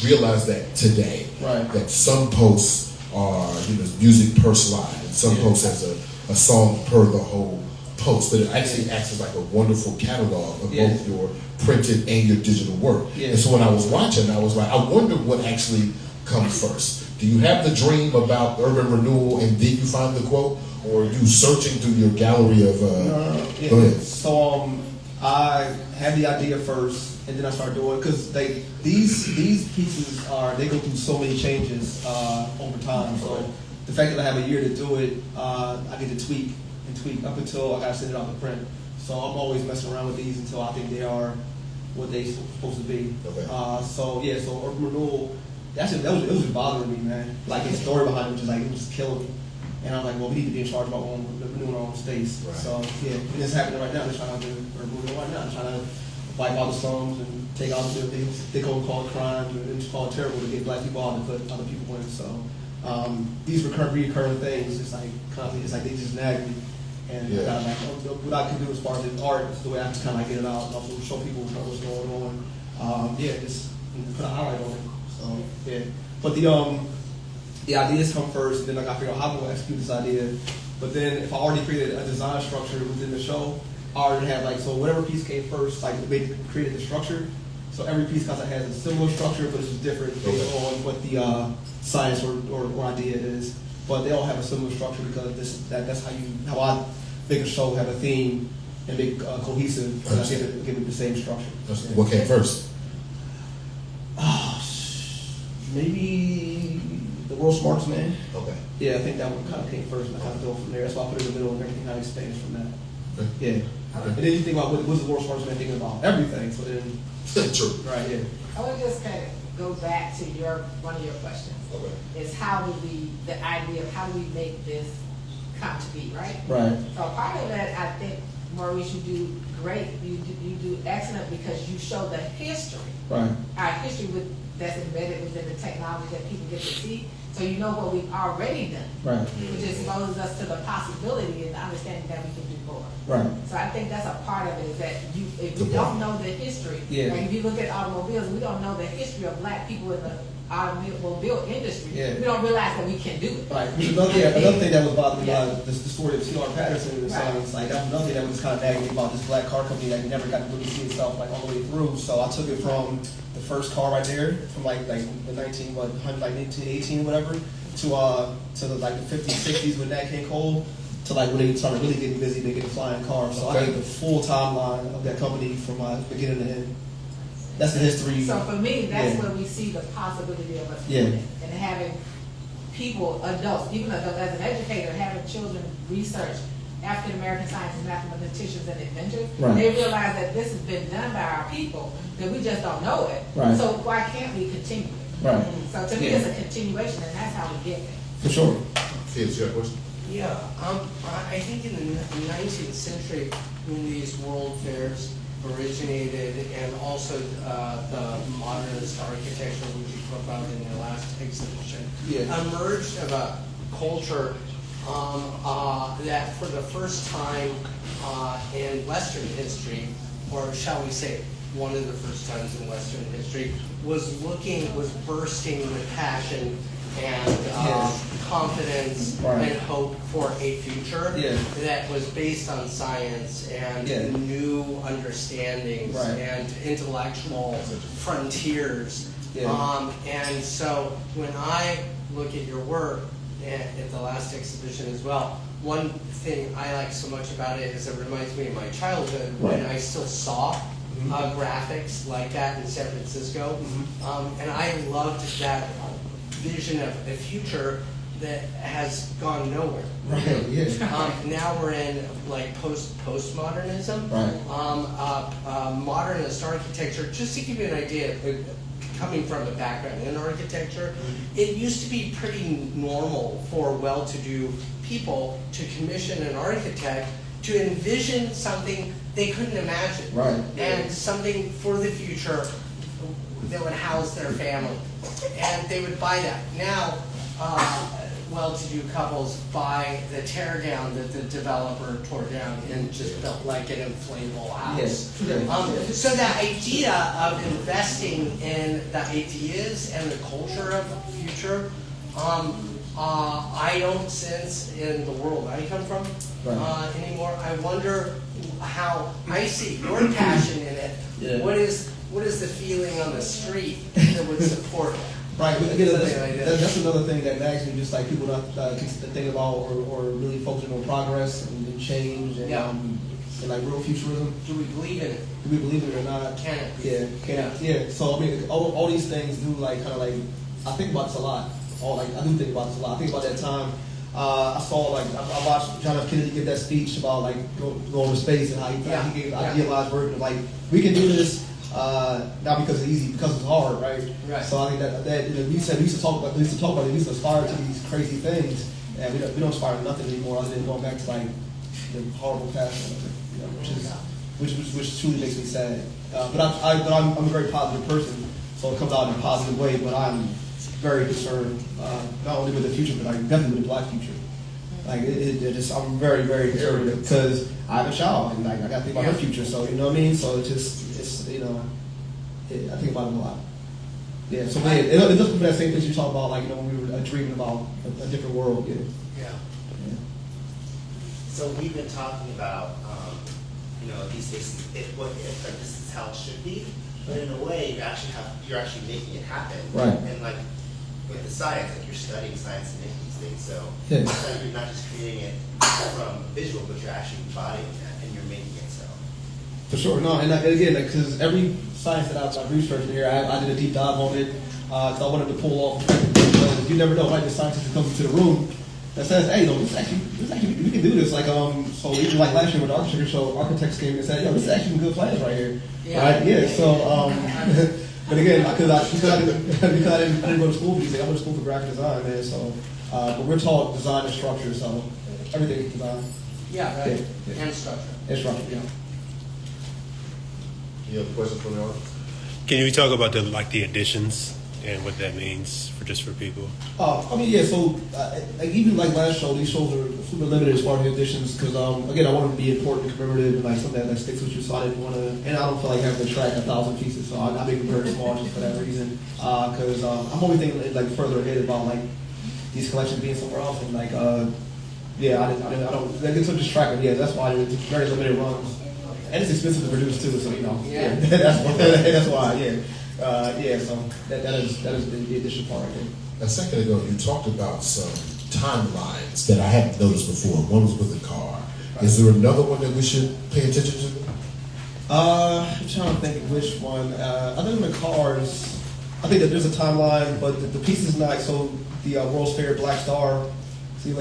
Speaker 2: realized that today.
Speaker 1: Right.
Speaker 2: That some posts are music per slide, and some posts has a song per the whole post, but it actually acts as like a wonderful catalog of both your printed and your digital work. And so when I was watching, I was like, I wonder what actually comes first. Do you have the dream about urban renewal and then you find the quote, or are you searching through your gallery of? Go ahead.
Speaker 1: So I had the idea first, and then I started doing it because these pieces they go through so many changes over time. So the fact that I have a year to do it, I get to tweak up until I got to send it out to print. So I'm always messing around with these until I think they are what they're supposed to be.
Speaker 2: Okay.
Speaker 1: So urban renewal. It was just bothering me, man. Like the story behind it was just like it was just killing me. And I'm like, well, we need to be in charge of our own, renewing our own space.
Speaker 2: Right.
Speaker 1: So yeah, and it's happening right now. They're trying to remove it right now. They're trying to wipe out the slums and take out the things they call crimes, and it's called terrible to get black people out and put other people in. So these recurring things, it's like constantly, it's like they just nag me. And
Speaker 2: Yeah.
Speaker 1: like, what I can do as far as the art is the way I can kind of get it out, and also show people what's going on. Just put a highlight on it. So yeah, but the ideas come first, and then like I figure out how I'm going to execute this idea. But then if I already created a design structure within the show, I already have like, so whatever piece came first, like the way created the structure. So every piece kind of has a similar structure, but it's just different based on what the science or idea is. But they all have a similar structure because that's how I make a show have a theme and make cohesive. And I give it the same structure.
Speaker 2: What came first?
Speaker 1: Maybe the world's smartest man.
Speaker 2: Okay.
Speaker 1: Yeah, I think that one kind of came first, and I kind of built from there. That's why I put it in the middle, and everything kind of expands from that.
Speaker 2: Okay.
Speaker 1: Yeah.
Speaker 2: Okay.
Speaker 1: And then you think about what's the world's smartest man thinking about? Everything. So then,
Speaker 2: True.
Speaker 1: right, yeah.
Speaker 6: I want to just kind of go back to one of your questions.
Speaker 2: Okay.
Speaker 6: Is the idea of how do we make this come to be, right?
Speaker 1: Right.
Speaker 6: So part of that, I think, Maurice, you do great. You do excellent because you show the history.
Speaker 1: Right.
Speaker 6: Our history that's embedded within the technology that people get to see. So you know what we've already done.
Speaker 1: Right.
Speaker 6: Which exposes us to the possibility and the understanding that we can do more.
Speaker 1: Right.
Speaker 6: So I think that's a part of it, is that if you don't know the history,
Speaker 1: Yeah.
Speaker 6: like if you look at automobiles, we don't know the history of black people in the automobile industry.
Speaker 1: Yeah.
Speaker 6: We don't realize that we can do it.
Speaker 1: Right. Another thing that was bothering me
Speaker 6: Yeah.
Speaker 1: about the story of T.R. Patterson and the
Speaker 6: Right.
Speaker 1: sons, like that's another thing that was kind of nagging me about this black car company that never got to really see itself like all the way through. So I took it from the first car right there, from like the 1918 whatever, to the like the 50s, 60s when Nat King Cole, to like when they started really getting busy making flying cars. So I
Speaker 2: Okay.
Speaker 1: gave the full timeline of that company from beginning to end. That's the history.
Speaker 6: So for me, that's
Speaker 1: Yeah.
Speaker 6: where we see the possibility of us
Speaker 1: Yeah.
Speaker 6: doing it. And having people, adults, even adults, as an educator, having children research African American scientists, mathematicians, and inventors,
Speaker 1: Right.
Speaker 6: they realize that this has been done by our people, that we just don't know it.
Speaker 1: Right.
Speaker 6: So why can't we continue it?
Speaker 1: Right.
Speaker 6: So to me,
Speaker 1: Yeah.
Speaker 6: it's a continuation, and that's how we get there.
Speaker 1: For sure.
Speaker 2: Fitz, you have a question?
Speaker 7: Yeah, I think in the 19th century, when these world fairs originated, and also the modernist architecture, which you spoke about in your last exhibition,
Speaker 1: Yeah.
Speaker 7: emerged of a culture that for the first time in Western history, or shall we say, one of the first times in Western history, was bursting with passion and confidence
Speaker 1: Right.
Speaker 7: and hope for a future
Speaker 1: Yeah.
Speaker 7: that was based on science and
Speaker 1: Yeah.
Speaker 7: new understandings
Speaker 1: Right.
Speaker 7: and intellectual frontiers.
Speaker 1: Yeah.
Speaker 7: And so when I look at your work at the last exhibition as well, one thing I like so much about it is it reminds me of my childhood when
Speaker 1: Right.
Speaker 7: I still saw graphics like that in San Francisco. And I loved that vision of a future that has gone nowhere.
Speaker 1: Right. Yeah.
Speaker 7: Now we're in like postmodernism,
Speaker 1: Right.
Speaker 7: modernist architecture. Just to give you an idea, coming from a background in architecture, it used to be pretty normal for well-to-do people to commission an architect to envision something they couldn't imagine,
Speaker 1: Right.
Speaker 7: and something for the future that would house their family, and they would buy that. Now, well-to-do couples buy the tear down that the developer tore down and just built like an inflatable house.
Speaker 1: Yes. Yeah.
Speaker 7: So the idea of investing in the ideas and the culture of the future, I don't sense in the world I come from anymore. I wonder how I see your passion in it.
Speaker 1: Yeah.
Speaker 7: What is the feeling on the street that would support it?
Speaker 1: Right, but again,
Speaker 7: Something like that.
Speaker 1: that's another thing that nags me, just like people not think about or really focusing on progress and change and,
Speaker 7: Yeah.
Speaker 1: and like real futurism.
Speaker 7: Do we believe in it?
Speaker 1: Do we believe it or not?
Speaker 7: Can it?
Speaker 1: Yeah, can it? Yeah. So I mean, all these things do like kind of like I think about this a lot. I do think about this a lot. I think about that time. I saw like I watched John F. Kennedy give that speech about like going to space and how he gave idealized version of like we can do this. Not because it's easy, because it's hard, right?
Speaker 7: Right.
Speaker 1: So I think that we used to talk about it. We used to aspire to these crazy things, and we don't inspire nothing anymore other than going back to like the horrible past, you know, which truly makes me sad. But I'm a very positive person, so it comes out in a positive way. But I'm very concerned, not only with the future, but like definitely with the Black future. Like I'm very, very concerned because I have a child and like I got to think about her future. So you know what I mean. So it's you know, I think about it a lot. Yeah. So it does come to that same thing you talk about, like you know when we were dreaming about a different world. Yeah.
Speaker 5: So we've been talking about, you know, these things, like this is how it should be, but in a way, you're actually making it happen.
Speaker 1: Right.
Speaker 5: And like with the science, like you're studying science and making these things, so
Speaker 1: Yeah.
Speaker 5: it's like you're not just creating it from visual, but you're actually embodying that and you're making it so.
Speaker 1: For sure, no, and again, because every science that I've researched here, I did a deep dive on it, because I wanted to pull off, because you never know, like the scientist who comes into the room that says, hey, no, this actually, we can do this, like, so even like last year with the architecture show, architects came in and said, yo, this is actually some good plans right here, right, yeah, so, but again, because I didn't go to school for these things, I went to school for graphic design, man, so, but we're taught design and structure, so everything is design.
Speaker 7: Yeah, right.
Speaker 1: Yeah.
Speaker 7: And structure.
Speaker 1: And structure, yeah.
Speaker 2: You have questions from the audience?
Speaker 4: Can you talk about the additions and what that means for people?
Speaker 1: I mean, yeah. So, like even like last show, these shows are super limited as far as the additions because, again, I want them to be important and commemorative and like something that sticks with you. So I didn't want to, and I don't feel like having to track 1,000 pieces. So I make them very small just for that reason. Because I'm always thinking like further ahead about like these collections being somewhere else and like, yeah, I don't. Like, it's so distracting. Yeah, that's why it's very limited runs. And it's expensive to produce too, so you know.
Speaker 7: Yeah.
Speaker 1: That's why. Yeah. Yeah. So that is the addition part. I think.
Speaker 2: A second ago, you talked about some timelines that I hadn't noticed before. One was with the car. Is there another one that we should pay attention to?
Speaker 1: I'm trying to think of which one. Other than the cars, I think that there's a timeline, but the piece is not. So the World's Fair Black Star. The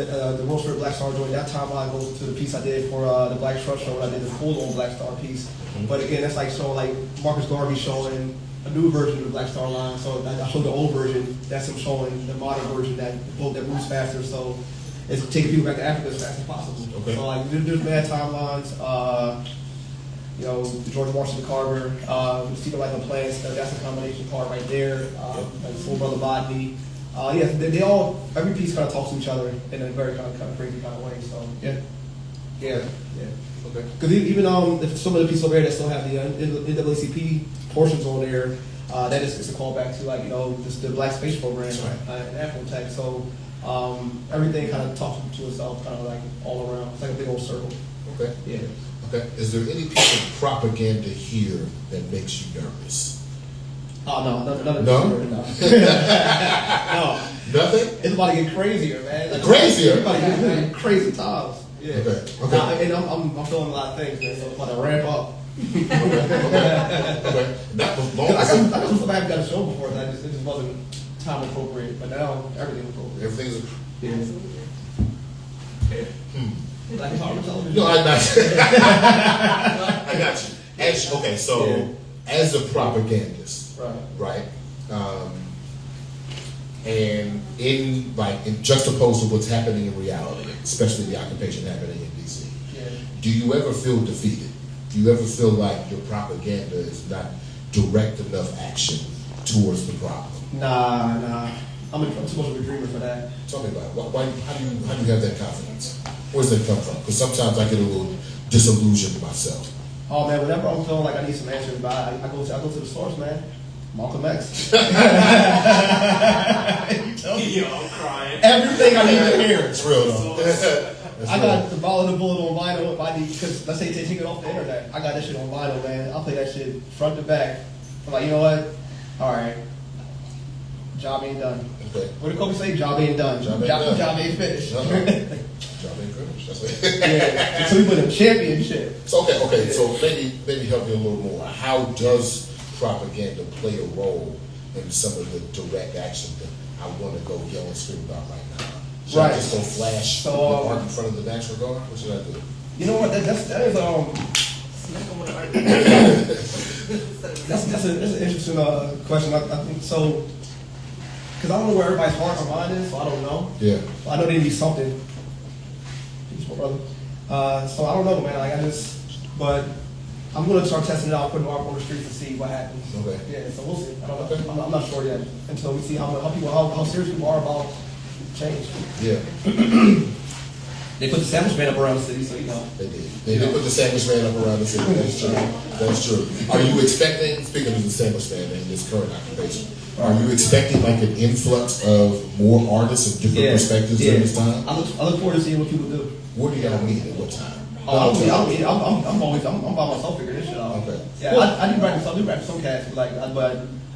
Speaker 1: World's Fair Black Star joint, that timeline goes to the piece I did for the Black Truck Show when I did the full-on Black Star piece. Mm-hmm. But again, that's like showing like Marcus Garvey showing a new version of the Black Star line. So I showed the old version, that's him showing the modern version that moves faster. So it's taking people back to Africa as fast as possible. Okay. So like there's mad timelines. You know, George Washington Carver, Stephen Lightning Plants, that's a combination part right there. Like Soul Brother Bodney. Yeah, they all, every piece kind of talks to each other in a very kind of crazy kind of way. So yeah. Okay. Because even if some of the pieces over there that still have the NAACP portions on there, that is it's a callback to like the Black Space Program in Afrotech. So everything kind of talks to itself, kind of like all around. It's like a big old circle.
Speaker 2: Okay.
Speaker 1: Yeah.
Speaker 2: Okay. Is there any piece of propaganda here that makes you nervous?
Speaker 1: Oh no. No. No.
Speaker 2: Nothing?
Speaker 1: It's about to get crazier, man. Like,
Speaker 2: Crazier?
Speaker 1: Everybody getting crazy times. Yeah.
Speaker 2: Okay.
Speaker 1: And I'm feeling a lot of things, man. So it's about to ramp up.
Speaker 2: Okay. That was long.
Speaker 1: I haven't got a show before. It just wasn't time appropriate. But now everything's appropriate.
Speaker 2: Everything's.
Speaker 1: Yeah. Like horror television.
Speaker 2: No, I got you. I got you. Okay, so as a propagandist, right? And in juxtaposed to what's happening in reality, especially the occupation happening in DC, do you ever feel defeated? Do you ever feel like your propaganda is not direct enough action towards the problem?
Speaker 1: Nah. I'm too much of a dreamer for that.
Speaker 2: Tell me about it. How do you have that confidence? Where does that come from? Because sometimes I get a little disillusioned myself.
Speaker 1: Oh man, whenever I'm feeling like I need some answers, I go to the source, man. Malcolm X.
Speaker 5: Yo, I'm crying.
Speaker 1: Everything I need to hear.
Speaker 2: It's real though.
Speaker 1: I got the Ball and the Bullet on vinyl if I need, because let's say they take it off the internet. I got that shit on vinyl, man. I'll play that shit front to back. I'm like, you know what? All right. Job ain't done. Okay. What did Kobe say? Job ain't done. Job ain't finished.
Speaker 2: Job ain't finished. That's it.
Speaker 1: Yeah. So we put a championship.
Speaker 2: So okay. So maybe help me a little more. How does propaganda play a role in some of the direct action that I want to go yell and scream about right now? Should I just go flash the art in front of the National Guard? What should I do?
Speaker 1: You know what? That is that's an interesting question. I think so. because I don't know where everybody's heart or mind is, so I don't know.
Speaker 2: Yeah.
Speaker 1: I know they need something. Peace, my brother. So I don't know, man. Like but I'm gonna start testing it out, putting art on the streets to see what happens.
Speaker 2: Okay.
Speaker 1: Yeah, so we'll see. I don't know. I'm not sure yet until we see how serious people are about change.
Speaker 2: Yeah.
Speaker 1: They put the sandwich man up around the city, so you know.
Speaker 2: They did. They did put the sandwich man up around the city. That's true. That's true. Are you expecting, speaking of the sandwich man in this current occupation, are you expecting like an influx of more artists and different perspectives during this time?
Speaker 1: I look forward to seeing what people do.
Speaker 2: What do y'all mean at what time?
Speaker 1: I'm by myself figuring this shit out.
Speaker 2: Okay.
Speaker 1: Yeah, I do rap some cats, but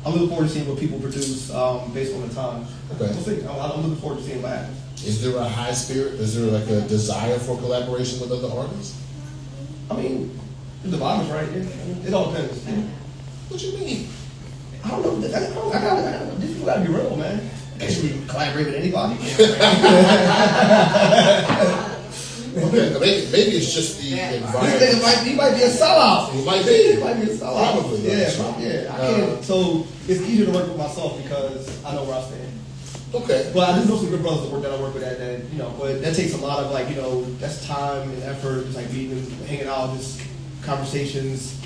Speaker 1: I'm looking forward to seeing what people produce based on the time.
Speaker 2: Okay.
Speaker 1: We'll see. I'm looking forward to seeing what happens.
Speaker 2: Is there a high spirit? Is there like a desire for collaboration with other artists?
Speaker 1: I mean, the vibe is right. It all depends.
Speaker 2: What you mean?
Speaker 1: I don't know. These people gotta be real, man. Actually, collaborate with anybody.
Speaker 2: Okay, maybe it's just the environment.
Speaker 1: This nigga he might be a sellout.
Speaker 2: He might be.
Speaker 1: He might be a sellout.
Speaker 2: Probably.
Speaker 1: Yeah. I can't. So it's easier to work with myself because I know where I stand.
Speaker 2: Okay.
Speaker 1: Well, I just know some good brothers that I work with that you know, but that takes a lot of like, you know, that's time and effort, just like meeting, hanging out, just conversations,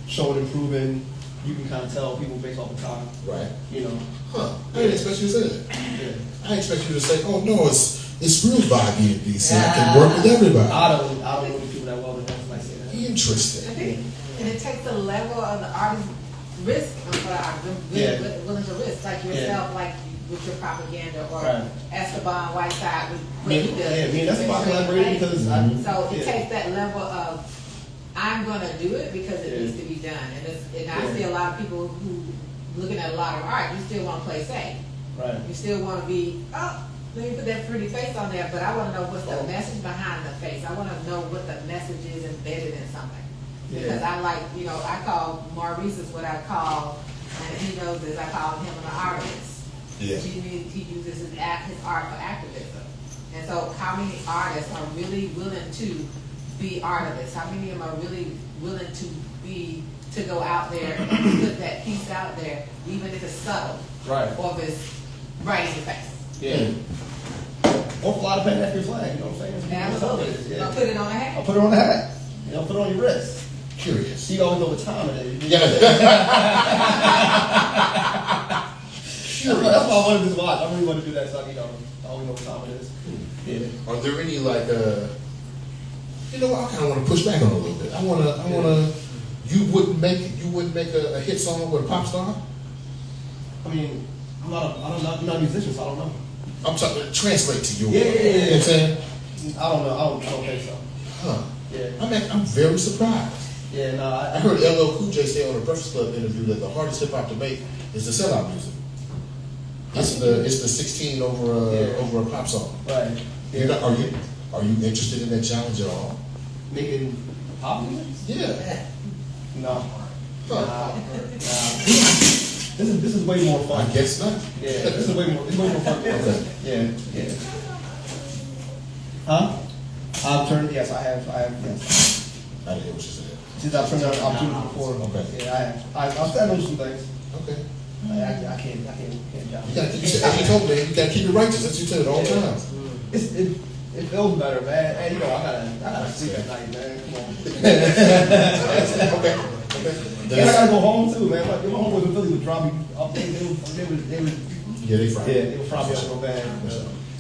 Speaker 1: showing, improving. You can kind of tell people based off the time.
Speaker 2: Right.
Speaker 1: You know.
Speaker 2: Huh. I didn't expect you to say that.
Speaker 1: Yeah.
Speaker 2: I expect you to say, oh no, it's real vibey in DC. I can work with everybody.
Speaker 1: I don't know the people that well enough to like say that.
Speaker 2: Interesting.
Speaker 6: I think, and it takes a level of the artist risk for the artist, willing to risk, like yourself, like with your propaganda, or Esteban Whiteside with what he does.
Speaker 1: Yeah, I mean, that's about collaborating because
Speaker 6: so it takes that level of, I'm going to do it because it needs to be done. And I see a lot of people who, looking at a lot of art, you still want to play safe.
Speaker 1: Right.
Speaker 6: You still want to be, let me put that pretty face on there, but I want to know what's the message behind the face. I want to know what the message is embedded in something. Because I like, you know, I call Maurice is what I call, and he knows this, I call him an artist.
Speaker 2: Yeah.
Speaker 6: He uses his art for activism. And so how many artists are really willing to be artists? How many of them are really willing to go out there and put that piece out there, even if it's subtle, or if it's right in your face?
Speaker 1: Yeah. Or fly the Pan African flag, you know what I'm saying?
Speaker 6: Absolutely. I'll put it on a hat.
Speaker 1: I'll put it on the hat. You know, put it on your wrist.
Speaker 2: Curious.
Speaker 1: You always know what time it is.
Speaker 2: Yeah.
Speaker 1: That's why I wanted this watch. I really want to do that, so you know, I always know what time it is. Yeah.
Speaker 2: Are there any like you know, I kind of want to push back on it a little bit. I wanna. You wouldn't make a hit song with a pop star?
Speaker 1: I mean, I'm not a musician, so I don't know.
Speaker 2: I'm talking translate to you.
Speaker 1: Yeah.
Speaker 2: You know what I'm saying?
Speaker 1: I don't know. I don't think so.
Speaker 2: Huh.
Speaker 1: Yeah.
Speaker 2: I'm very surprised.
Speaker 1: Yeah. No.
Speaker 2: I heard LL Cool J say on the Breakfast Club interview that the hardest hip hop to make is the sellout music. It's the 16 over a pop song.
Speaker 1: Right.
Speaker 2: Yeah. Are you interested in that challenge at all?
Speaker 1: Making pop music?
Speaker 2: Yeah.
Speaker 1: No.
Speaker 2: Huh.
Speaker 1: This is way more fun.
Speaker 2: I guess not.
Speaker 1: Yeah. This is way more fun.
Speaker 2: Okay.
Speaker 1: Yeah. Huh? Yes, I have. Yes.
Speaker 2: I didn't hear what you said.
Speaker 1: Since I've turned down opportunities before.
Speaker 2: Okay.
Speaker 1: Yeah, I have. I'll stand on some things.
Speaker 2: Okay.
Speaker 1: I can't jump.
Speaker 2: You told me you gotta keep it righteous. That's what you said at all times.
Speaker 1: It feels better, man. And you know, I gotta sleep at night, man. Come on.
Speaker 2: Okay.
Speaker 1: And I gotta go home too, man. My homeboys in Philly would drop me up. They would.
Speaker 2: Yeah, they fried.
Speaker 1: Yeah, they would probably up real bad.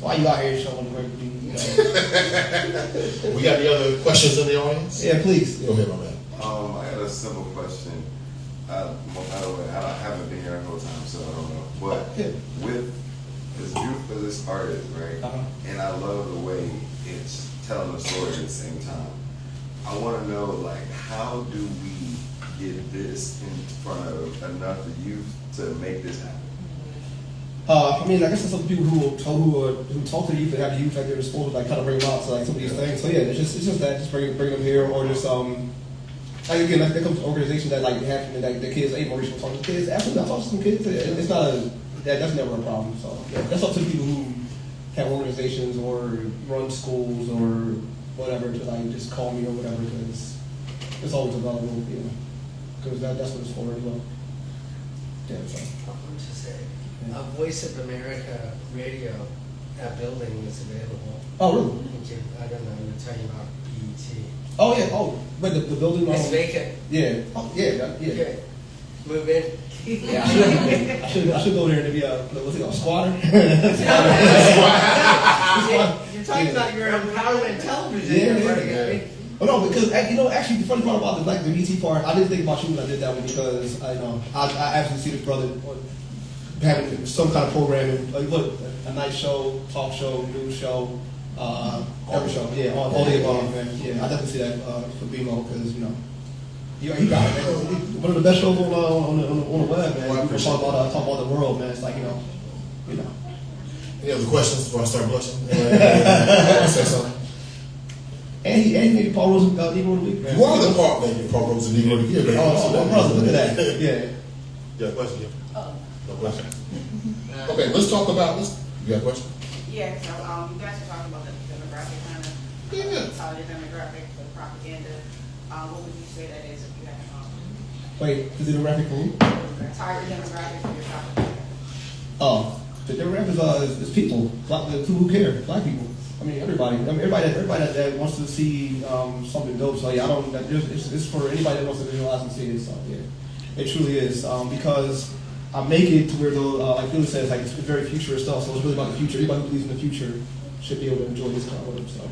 Speaker 1: Why you out here showing the work? You know?
Speaker 2: We got the other questions in the audience?
Speaker 1: Yeah, please.
Speaker 2: Go ahead, my man.
Speaker 8: I got a simple question. I haven't been here the whole time, so I don't know. But with as beautiful as this art is, right? And I love the way it's telling a story at the same time. I want to know, like, how do we get this in front of enough youth to make this happen?
Speaker 1: I mean, I guess it's some people who talk to the youth and have the youth at their disposal, like kind of bring them out to like some of these things. So yeah, it's just that, just bring them here, or just like again, like, there comes an organization that like have like the kids. Hey, Maurice, talk to the kids. Absolutely, I talk to some kids. It's not that's never a problem. So yeah, that's up to people who have organizations or run schools or whatever to like just call me or whatever, because it's always available, you know, because that's what it's for as well. Yeah. So.
Speaker 7: Voice of America radio, that building is available.
Speaker 1: Oh, really?
Speaker 7: I don't know, you're talking about BET.
Speaker 1: Oh, yeah. Oh, but the building.
Speaker 7: It's vacant.
Speaker 1: Yeah. Oh, yeah. Yeah.
Speaker 7: Okay. Move in.
Speaker 1: Yeah, I should go there to be what's it called, squatter?
Speaker 3: You're talking about your empowerment television.
Speaker 1: Yeah. Oh no, because actually the funny part about the BT part, I didn't think about you when I did that one because I actually see this brother having some kind of programming, like a night show, talk show, news show, every show, all the above, man. Yeah, I definitely see that for BeMo because he got it, man. One of the best shows on the web, man.
Speaker 2: Well,
Speaker 1: You can talk about the world, man. It's like you know.
Speaker 2: Any other questions before I start blushing? Say something.
Speaker 1: And he made Paul Rose Negro of the Week, man.
Speaker 2: You are the part that Paul Rose and Negro of the Year, man.
Speaker 1: Oh, brother, look at that. Yeah.
Speaker 2: You got a question? No question. Okay, let's talk about this. You got a question?
Speaker 9: Yeah, so you guys are talking about the demographic kind of target demographic for propaganda. What would you say that is if you had
Speaker 1: Wait, is it a demographic for who?
Speaker 9: target demographic for your propaganda?
Speaker 1: Oh, the demographic is people, black, the people who care, black people. I mean, everybody that wants to see something dope. So yeah, it's for anybody that wants to visualize and see it. So yeah, it truly is because I make it to where like Philly says, like it's very futurist stuff. So it's really about the future. Anybody who believes in the future should be able to enjoy this kind of work. So.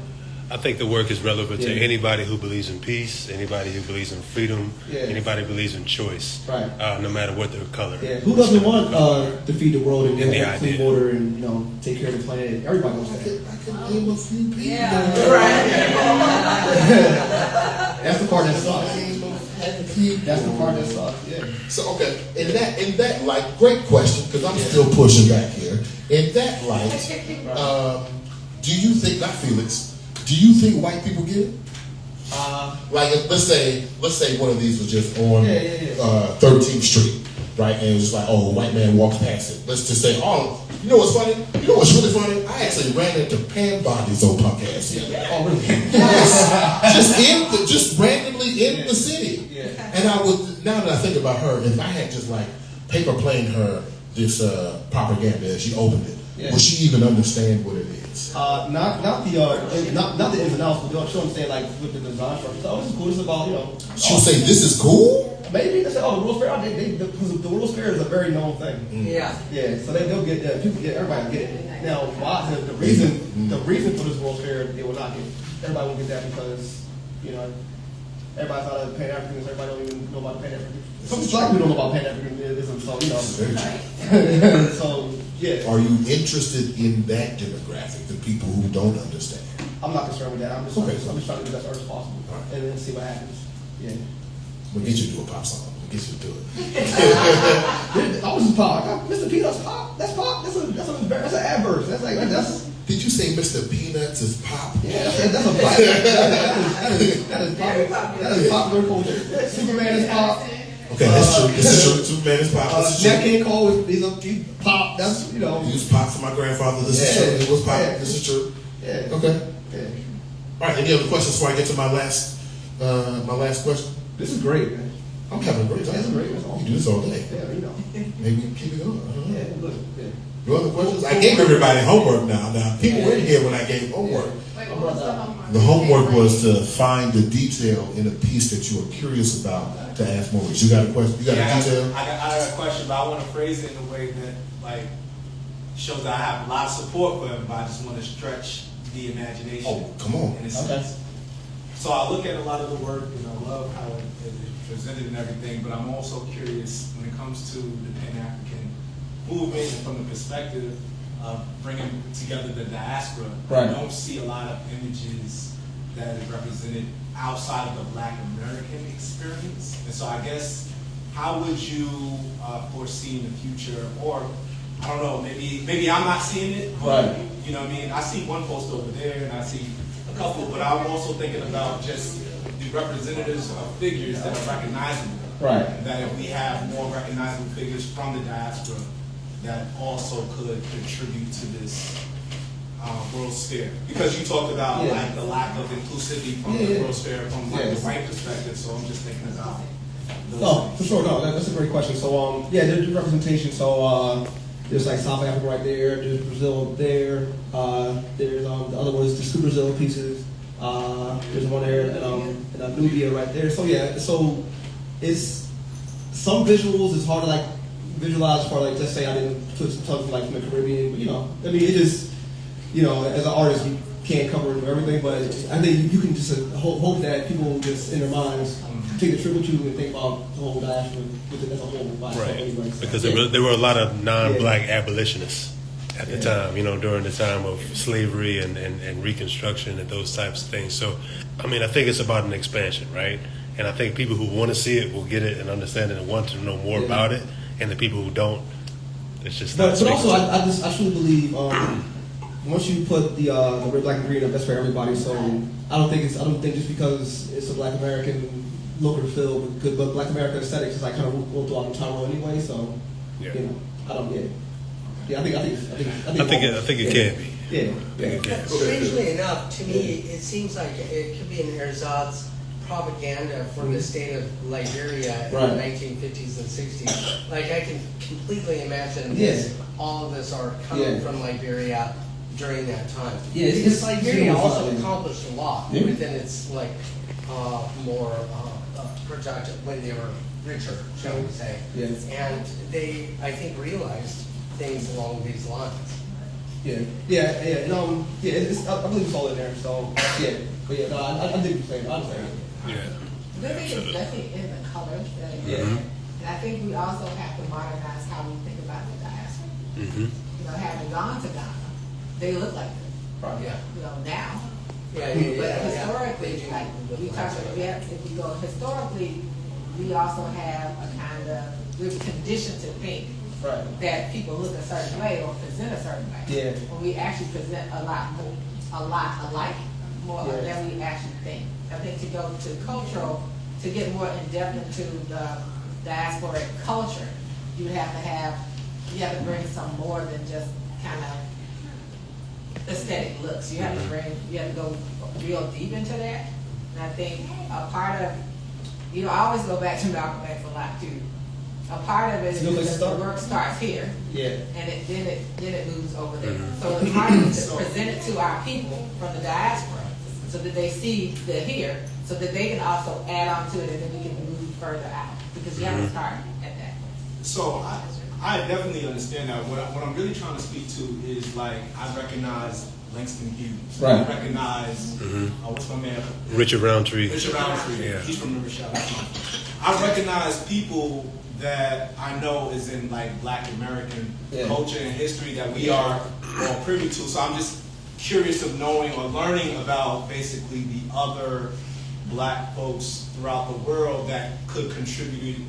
Speaker 4: I think the work is relevant to anybody who believes in peace, anybody who believes in freedom, anybody who believes in choice,
Speaker 1: right?
Speaker 4: No matter what their color.
Speaker 1: Yeah, who doesn't want to feed the world and have clean water and take care of the planet? Everybody wants that.
Speaker 2: I can name a few people.
Speaker 3: Yeah, right.
Speaker 1: That's the part that sucks. That's the part that sucks. Yeah.
Speaker 2: So okay, in that light, great question because I'm still pushing back here. In that light, do you think, not Felix? Do you think white people get it? Like, let's say one of these was just on 13th Street, right? And it was just like, oh, a white man walks past it. Let's just say, oh, you know what's funny? You know what's really funny? I actually ran into Pam Bondi's old punk ass here.
Speaker 1: Oh, really?
Speaker 2: Yes. Just randomly in the city.
Speaker 1: Yeah.
Speaker 2: And I would, now that I think about her, if I had just like paper planed her this propaganda as she opened it, would she even understand what it is?
Speaker 1: Not the ins and outs, but she'll understand like with the design structure. Oh, this is cool. This is about
Speaker 2: She'll say this is cool.
Speaker 1: Maybe they say, oh, the World's Fair. Because the World's Fair is a very known thing.
Speaker 3: Yeah.
Speaker 1: Yeah. So they'll get that. People get everybody will get it. Now, why the reason for this World's Fair they will not get. Everybody won't get that because everybody's out of Pan-Africans. Everybody don't even know about Pan-Africanism. Some black people don't know about Pan-Africanism. So so. Yeah.
Speaker 2: Are you interested in that demographic, the people who don't understand?
Speaker 1: I'm not concerned with that. I'm just trying to do the best art as possible, and then see what happens. Yeah.
Speaker 2: We'll get you to do a pop song. We'll get you to do it.
Speaker 1: I was just pop. Mr. Peanuts pop. That's pop. That's an adverse. That's.
Speaker 2: Did you say Mr. Peanuts is pop?
Speaker 1: Yeah, that's a pop. That is popular culture. Superman is pop.
Speaker 2: Okay, that's true. This is true. Superman is pop.
Speaker 1: Nat King Cole is pop. That's
Speaker 2: He was pop for my grandfather. This is true. It was pop. This is true.
Speaker 1: Yeah.
Speaker 2: Okay.
Speaker 1: Yeah.
Speaker 2: All right. Any other questions before I get to my last question?
Speaker 1: This is great, man.
Speaker 2: I'm having a great time.
Speaker 1: This is great.
Speaker 2: You can do this all day.
Speaker 1: Yeah,
Speaker 2: Maybe keep it going. I don't know.
Speaker 1: Yeah, look. Yeah.
Speaker 2: No other questions? I gave everybody homework now. Now people were in here when I gave homework.
Speaker 9: Wait, what was the homework?
Speaker 2: The homework was to find the detail in a piece that you are curious about to ask Maurice. You got a question? You got a detail?
Speaker 10: I got a question, but I want to phrase it in a way that like shows that I have a lot of support for him, but I just want to stretch the imagination.
Speaker 2: Oh, come on.
Speaker 10: In a sense. So I look at a lot of the work and I love how it's presented and everything, but I'm also curious when it comes to the Pan-African movement and from the perspective of bringing together the diaspora.
Speaker 1: Right.
Speaker 10: I don't see a lot of images that is represented outside of the Black American experience. And so I guess, how would you foresee in the future, or I don't know, maybe I'm not seeing it, but
Speaker 1: Right.
Speaker 10: you know what I mean? I see one post over there and I see a couple, but I'm also thinking about just the representatives of figures that are recognizable.
Speaker 1: Right.
Speaker 10: That if we have more recognizable figures from the diaspora, that also could contribute to this World's Fair. Because you talked about like the lack of inclusivity from the World's Fair from like the white perspective, so I'm just thinking about those
Speaker 1: No,
Speaker 10: things.
Speaker 1: for sure. No, that's a great question. So, there's representation. So, There's like South Africa right there. There's Brazil there. There's the other one is the Super Brazil pieces. There's one there in Nubia right there. So yeah, so it's some visuals. It's hard to like visualize for like just say I didn't put some stuff like from the Caribbean. But, you know, I mean, it just as an artist you can't cover everything, but I think you can just hope that people just in their minds take a trip with you and think about the whole diaspora with it as a whole.
Speaker 4: Right.
Speaker 1: Anyway, so,
Speaker 4: Because there were a lot of non-black abolitionists at the time, during the time of slavery and Reconstruction and those types of things. So, I mean, I think it's about an expansion, right? And I think people who want to see it will get it and understand it and want to know more about it. And the people who don't, it's just not.
Speaker 1: But also, I truly believe once you put the red, black, and green up, that's for everybody. So I don't think just because it's a Black American look or feel with good, but Black American aesthetics is like kind of rolled throughout the genre anyway. So I don't get it. Yeah, I think it can be. Yeah.
Speaker 7: Strangely enough, to me, it seems like it could be an ersatz propaganda for the state of Liberia in the 1950s and 60s. Like, I can completely imagine this, all of this are coming from Liberia during that time.
Speaker 1: Yeah,
Speaker 7: because Liberia also accomplished a lot within its more productive when they were richer, shall we say.
Speaker 1: Yes.
Speaker 7: And they, I think, realized things along these lines.
Speaker 1: I believe it's all in there. So but I think you're saying. I'm saying.
Speaker 6: The thing is definitely in the colors.
Speaker 1: Yeah.
Speaker 6: And I think we also have to modernize how we think about the diaspora.
Speaker 4: Mm-hmm.
Speaker 6: Having gone to Ghana, they look like this.
Speaker 1: Right.
Speaker 6: Now.
Speaker 7: But
Speaker 6: historically, like we talked about, if we go historically, we also have a kind of, we're conditioned to think that people look a certain way or present a certain way.
Speaker 1: Yeah.
Speaker 6: When we actually present a lot alike, more than we actually think. I think to go to cultural, to get more in depth into the diasporic culture, you have to bring some more than just kind of aesthetic looks. You have to go real deep into that. And I think a part of, I always go back to Malcolm X a lot too. A part of it is that the work starts here, and then it moves over there. So the part is to present it to our people from the diaspora, so that they see the here, so that they can also add on to it, and then we can move further out. Because you have to start at that point.
Speaker 10: So I definitely understand that. What I'm really trying to speak to is like I recognize Langston Hughes.
Speaker 1: Right.
Speaker 10: I recognize what's my man?
Speaker 4: Richard Roundtree.
Speaker 10: Yeah. He's from River Shop. I recognize people that I know is in like Black American culture and history that we are all privy to. So I'm just curious of knowing or learning about basically the other Black folks throughout the world that could contribute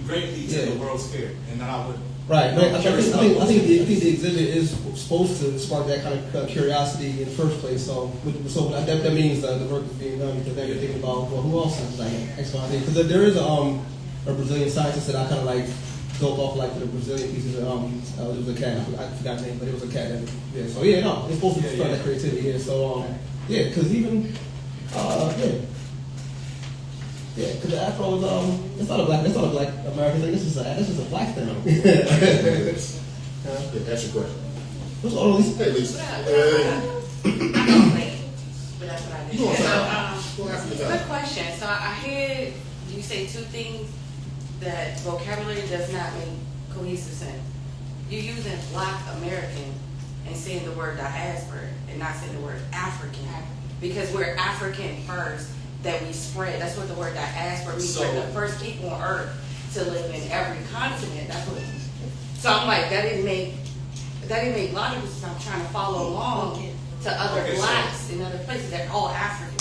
Speaker 10: greatly to the World's Fair, and that I would.
Speaker 1: Right, but I think the exhibit is supposed to spark that kind of curiosity in the first place. So that means the work is being done, because then you're thinking about, well, who else is like X, Y, Z? Because there is a Brazilian scientist that I kind of like dove off like the Brazilian pieces. It was a cat. I forgot his name, but it was a cat. So it's supposed to spark that creativity. Because even because the Afro is it's not a black American thing. This is a black thing.
Speaker 2: That's your question.
Speaker 1: What's all these?
Speaker 2: Hey, Lisa.
Speaker 9: I don't play, but that's what I do.
Speaker 2: Quick
Speaker 9: question. So I heard you say two things that vocabulary does not make cohesive sense. You're using Black American and saying the word diaspora and not saying the word African, because we're African first. That we spread. That's what the word diaspora means. We're the first people on earth to live in every continent. That's what. So I'm like, that didn't make logical sense. I'm trying to follow along to other blacks in other places. They're all African.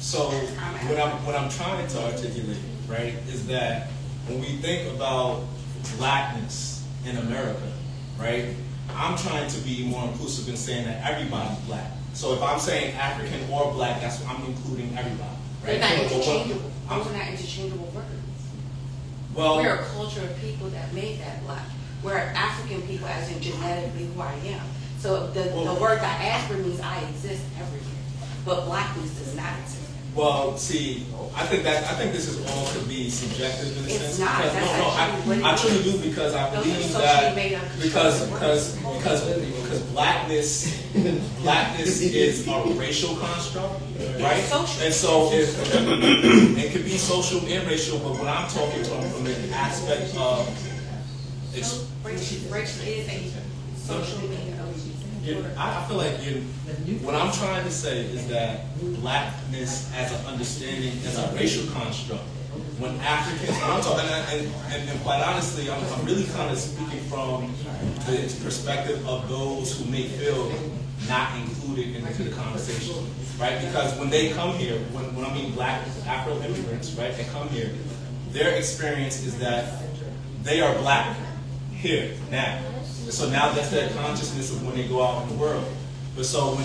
Speaker 10: So what I'm trying to articulate, right, is that when we think about blackness in America, right, I'm trying to be more inclusive in saying that everybody's black. So if I'm saying African or black, that's what I'm including everybody. Right?
Speaker 9: They're not interchangeable. Those are not interchangeable words.
Speaker 10: Well,
Speaker 9: we're a culture of people that made that black. We're African people, as in genetically who I am. So the word diaspora means I exist everywhere, but blackness does not exist.
Speaker 10: Well, see, I think this is all could be subjective in a
Speaker 9: It's
Speaker 10: sense.
Speaker 9: not.
Speaker 10: Because,
Speaker 9: That's actually what it
Speaker 10: I
Speaker 9: is.
Speaker 10: truly do, because I
Speaker 9: Those are
Speaker 10: believe
Speaker 9: socially
Speaker 10: that
Speaker 9: made up
Speaker 10: because blackness is a racial construct, right?
Speaker 9: Social.
Speaker 10: And so if it could be social and racial, but what I'm talking from the aspect of
Speaker 9: Racial is a social made up.
Speaker 10: I feel like what I'm trying to say is that blackness as an understanding, as a racial construct, when Africans, when I'm talking, and quite honestly, I'm really kind of speaking from the perspective of those who may feel not included into the conversation, right? Because when they come here, when I mean black Afro immigrants, right, they come here, their experience is that they are black here now. So now that's their consciousness of when they go out in the world. But so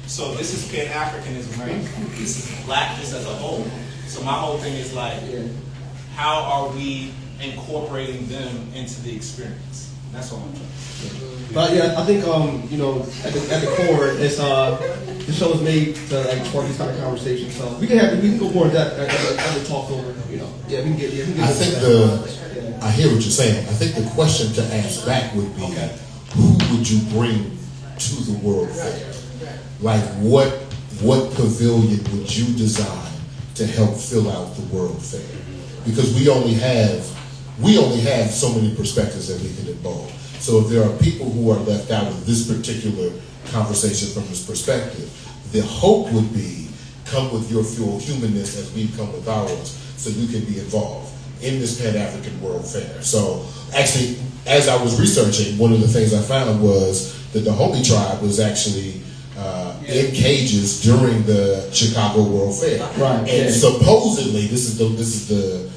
Speaker 10: so this is Pan-Africanism, right? This is blackness as a whole. So my whole thing is like, how are we incorporating them into the experience? That's all I'm trying to say.
Speaker 1: But yeah, I think at the core, it's the show is made to like spark these kind of conversations. So we can go more in depth as we talk over. Yeah, we can get.
Speaker 2: I think I hear what you're saying. I think the question to ask back would be, who would you bring to the World Fair? Like what pavilion would you design to help fill out the World Fair? Because we only have so many perspectives that we can involve. So if there are people who are left out of this particular conversation from this perspective, the hope would be come with your full humanness as we come with ours, so you can be involved in this Pan-African World Fair. So actually, as I was researching, one of the things I found was that the Dahomey tribe was actually in cages during the Chicago World Fair.
Speaker 1: Right.
Speaker 2: And supposedly, this is the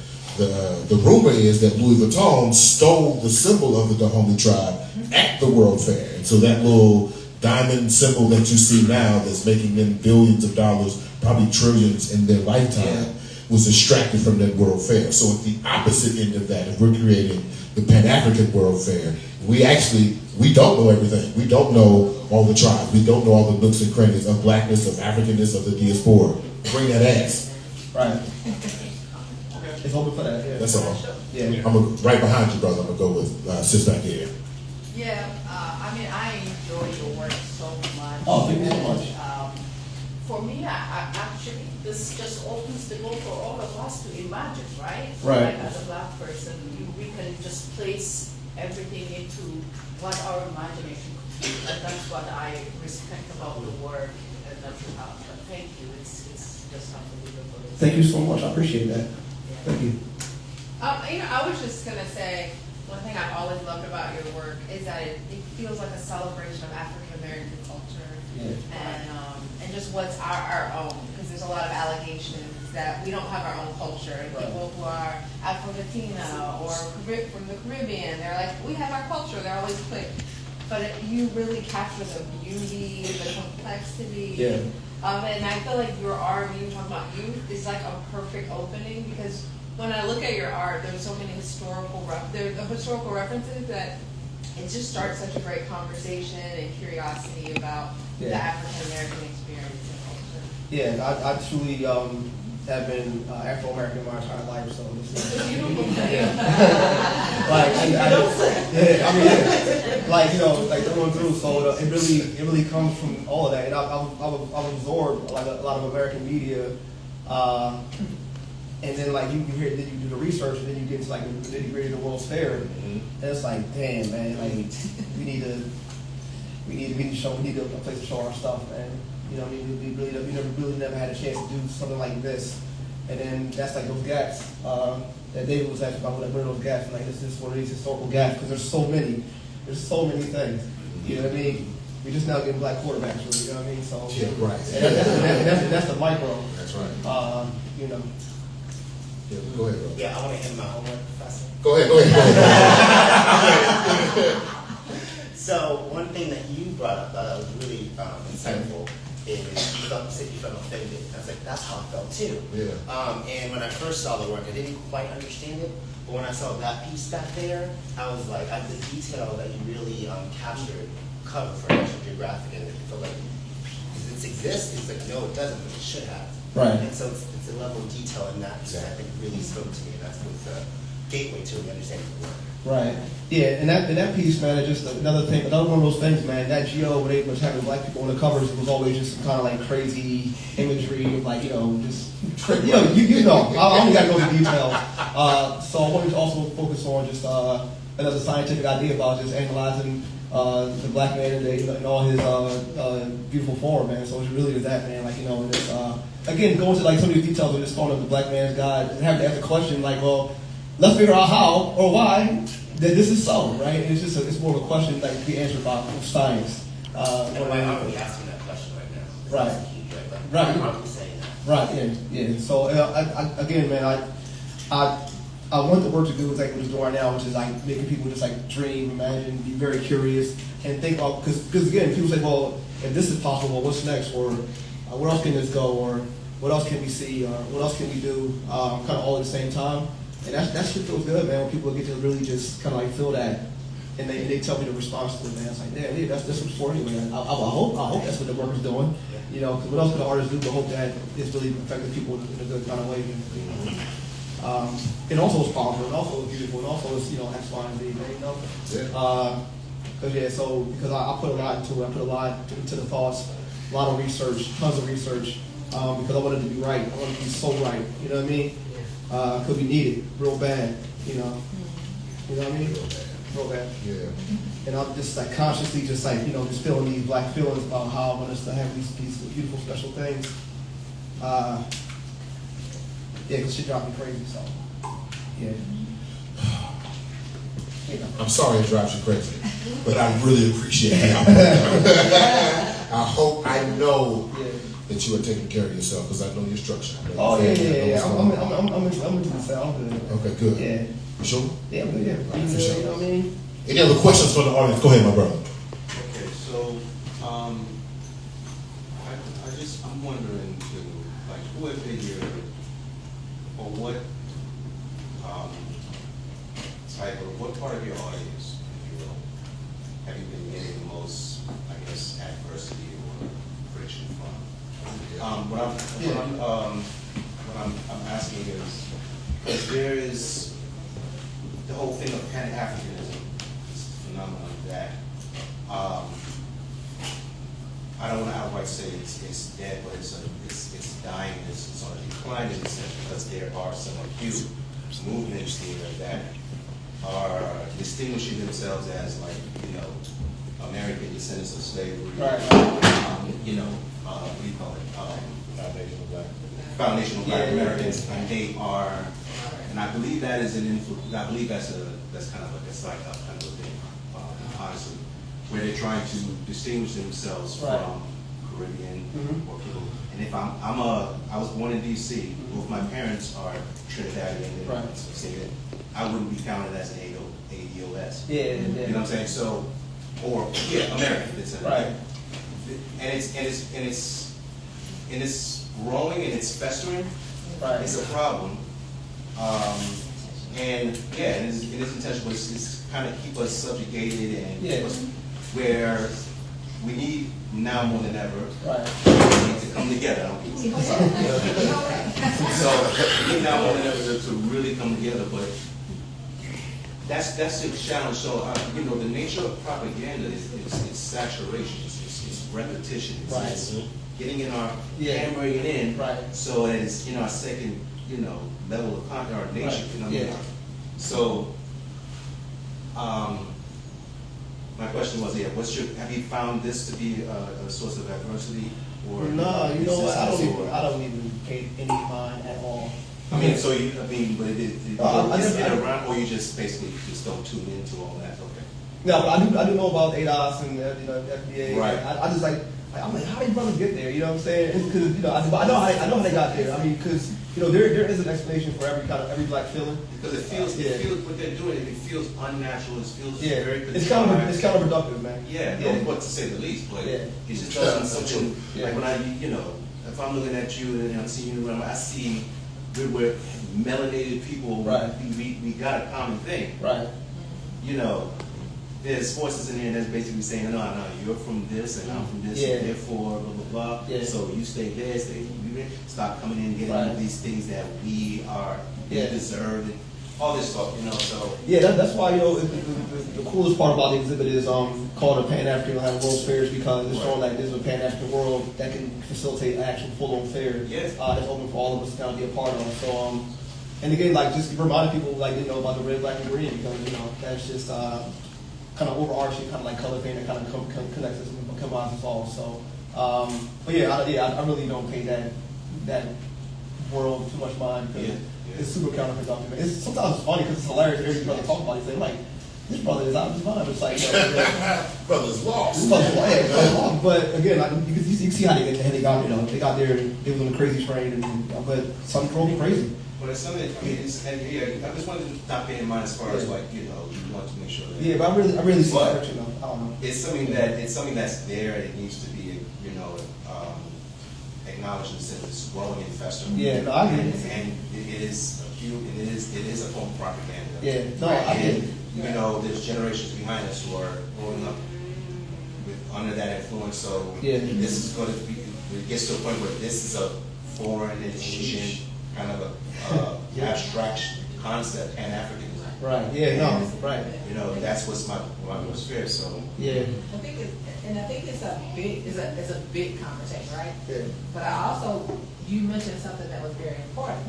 Speaker 2: rumor is that Louis Vuitton stole the symbol of the Dahomey tribe at the World Fair. And so that little diamond symbol that you see now that's making them billions of dollars, probably trillions in their lifetime, was extracted from that World Fair. So at the opposite end of that, if we're creating the Pan-African World Fair, we don't know everything. We don't know all the tribes. We don't know all the nooks and crannies of blackness, of Africanness, of the diaspora. Bring that ass.
Speaker 1: Right. It's open for that. Yeah.
Speaker 2: That's all.
Speaker 1: Yeah.
Speaker 2: Right behind you, brother. I'm gonna go with sis back here.
Speaker 11: Yeah, I enjoy your work so much.
Speaker 1: Oh, thank you so much.
Speaker 11: For me, I actually, this just opens the door for all of us to imagine, right?
Speaker 1: Right.
Speaker 11: Like as a black person, we can just place everything into what our imagination could be. And that's what I respect about the work that you have. But thank you, it's just unbelievable.
Speaker 1: Thank you so much. I appreciate that. Thank you.
Speaker 6: I was just gonna say, one thing I've always loved about your work is that it feels like a celebration of African American culture. And just what's our own, because there's a lot of allegations that we don't have our own culture. And people who are Afro-Latina or from the Caribbean, they're like, we have our culture, they're always quick. But you really capture the beauty, the complexity of it. And I feel like your art, when you talk about youth, is like a perfect opening, because when I look at your art, there's so many historical references that it just starts such a great conversation and curiosity about the African American experience and culture.
Speaker 1: Yeah, I truly have been Afro-American my entire life, so this is like going through. So it really comes from all of that, and I've absorbed like a lot of American media, and then like you hear, then you do the research, and then you get into like the nitty-gritty of the World's Fair, and it's like, damn, man, like we need a place to show our stuff, man. You know what I mean? We never had a chance to do something like this. And then that's like those gaps that David was asking about, what are those gaps? Like, this is one of these historical gaps, because there's so many things. You know what I mean? We're just now getting black quarterbacks, really, you know what I mean? So,
Speaker 2: right.
Speaker 1: And that's the micro.
Speaker 2: That's right.
Speaker 1: You know.
Speaker 2: Yeah, go ahead, bro.
Speaker 5: Yeah, I want to hit my homework, Professor.
Speaker 2: Go ahead.
Speaker 5: So one thing that you brought up that I was really insightful is you said you felt offended. I was like, that's how I felt too.
Speaker 2: Yeah.
Speaker 5: And when I first saw the work, I didn't quite understand it. But when I saw that piece back there, I was like, the detail that you really captured, cover for National Geographic, and it felt like this exists? He's like, no, it doesn't, but it should have.
Speaker 1: Right.
Speaker 5: And so it's a level of detail in that I think really spoke to me, and that's what the gateway to really understanding the work.
Speaker 1: Right. Yeah, and that piece, man, is just another thing, another one of those things, man. That GO, when they was having black people on the covers, it was always just some kind of like crazy imagery of like, you know, just, you know, I only got to go into details. So I wanted to also focus on just another scientific idea about just analyzing the black man in all his beautiful form, man. So it's really that, man. Like, you know, and it's, again, going to like some of these details of just calling him the black man's God, and having to ask the question like, well, let's figure out how or why that this is so, right? And it's just it's more of a question that can be answered by science.
Speaker 5: And why aren't we asking that question right now?
Speaker 1: Right.
Speaker 5: That's key, right?
Speaker 1: Right.
Speaker 5: Why aren't we saying that?
Speaker 1: Right. Yeah. So again, man, I want the work to do exactly what it's doing right now, which is like making people just like dream, imagine, be very curious, and think about because again, people say, well, if this is possible, what's next, or where else can this go, or what else can we see, or what else can we do, kind of all at the same time. And that shit feels good, man, when people get to really just kind of like feel that, and they tell me the response to it, man. It's like, damn, yeah, that's what it's for anyway. I hope that's what the work is doing, you know, because what else can the artists do but hope that it's really affecting people in a good kind of way, you know. And also it's powerful, and also it's beautiful, and also it's, you know, X, Y, and Z, man, you know. Because I put a lot into it. I put a lot into the thoughts, a lot of research, tons of research, because I wanted to be right. I wanted to be so right, you know what I mean? Because we need it real bad, you know. You know what I mean? Real bad. Yeah. And I'm just like consciously just like, you know, just feeling these black feelings about how I want us to have these beautiful, special things. Yeah, because shit drives me crazy, so, yeah. You know.
Speaker 2: I'm sorry it drives you crazy, but I really appreciate it. I know that you are taking care of yourself because I know your structure.
Speaker 1: Oh yeah. I'm into the sound. I'm good.
Speaker 2: Okay, good.
Speaker 1: Yeah.
Speaker 2: You sure?
Speaker 1: Yeah, I'm good. Yeah.
Speaker 2: Right, for sure.
Speaker 1: You know what I mean?
Speaker 2: Any other questions from the audience? Go ahead, my brother.
Speaker 12: Okay, so I'm wondering too, like, who have been your, or what what part of your audience, if you will, have you been getting the most, I guess, adversity or friction from? What I'm asking is there is the whole thing of Pan-Africanism, this phenomenon that I don't want to outright say it's dead, but it's dying, it's on a decline in a sense, because there are some acute movements here that are distinguishing themselves as, like, you know, American descendants of slavery,
Speaker 1: right.
Speaker 12: You know, what do you call it? Foundational Black Americans, and they are, and I believe that is an influence. I believe that's kind of a psych-up kind of a thing, honestly, where they're trying to distinguish themselves from Caribbean or people. And if I was born in D.C. Both my parents are Trinidadian, and so I wouldn't be counted as an ADOS.
Speaker 1: Yeah.
Speaker 12: You know what I'm saying? So, or American descent.
Speaker 1: Right.
Speaker 12: And it's growing and it's festering. Right. It's a problem. And it is intentional. It's kind of keep us subjugated and keep us where we need now more than ever to come together. So we need now more than ever to really come together. But that's the challenge. So you know, the nature of propaganda is it's saturation. It's repetition. It's getting in our hammering it in. So it's, you know, a second, you know, level of our nature. You know. So. My question was, have you found this to be a source of adversity, or
Speaker 1: no? You know what? I don't even pay any mind at all.
Speaker 12: I mean, but is it around, or you just basically just don't tune into all that? Okay.
Speaker 1: No, but I do know about ADOS and FBA.
Speaker 12: Right.
Speaker 1: I just I'm like, how did brothers get there? You know what I'm saying? Because you know, I know how they got there. I mean, because you know, there is an explanation for every black feeling.
Speaker 12: Because it feels what they're doing. It feels unnatural. It feels very.
Speaker 1: It's counterproductive, man.
Speaker 12: Yeah. What to say the least, but it just doesn't something like when if I'm looking at you and I'm seeing you, I see we're melanated people. Right. We got a common thing.
Speaker 1: Right.
Speaker 12: You know. there's forces in there that's basically saying, no, you're from this and I'm from this,
Speaker 1: Yeah.
Speaker 12: and therefore, blah, blah, blah.
Speaker 1: Yeah.
Speaker 12: So you stay there, stop coming in and getting
Speaker 1: Right.
Speaker 12: these things that we
Speaker 1: Yeah.
Speaker 12: deserve, and all this stuff, so.
Speaker 1: Yeah, that's why, the coolest part about the exhibit is called a Pan-African World Fairs, because it's showing like there's a Pan-African world that can facilitate an actual full-on fair.
Speaker 12: Yeah.
Speaker 1: That's open for all of us to kind of be a part of. So, and again, like just reminding people like about the red, black, and green, because that's just kind of overarching, kind of like color thing that kind of connects us and combines us all. So, but I really don't pay that world too much mind, because it's super counterproductive. Sometimes it's funny because it's hilarious. Every brother talk about it, say like, this brother is out of his mind. It's like,
Speaker 2: Brother's lost.
Speaker 1: this brother's lost. But again, like, you can see how they got, they got there and they was on the crazy train, but some drove them crazy.
Speaker 12: But it's something, I just wanted to not pay in mind as far as like, you want to make sure that.
Speaker 1: Yeah, but I really see that picture though. I don't know.
Speaker 12: It's something that's there, and it needs to be, acknowledged in the sense it's growing and festering.
Speaker 1: Yeah, no, I get it.
Speaker 12: And it is a form of propaganda.
Speaker 1: Yeah, no, I get it.
Speaker 12: There's generations behind us who are growing up under that influence, so
Speaker 1: Yeah.
Speaker 12: this is going to be, it gets to a point where this is a foreign and Asian kind of a abstract concept, Pan-Africanism.
Speaker 1: Right. Yeah. No. Right.
Speaker 12: That's what's my fear. So
Speaker 1: Yeah.
Speaker 6: I think it's a big conversation, right?
Speaker 1: Yeah.
Speaker 6: But I also, you mentioned something that was very important,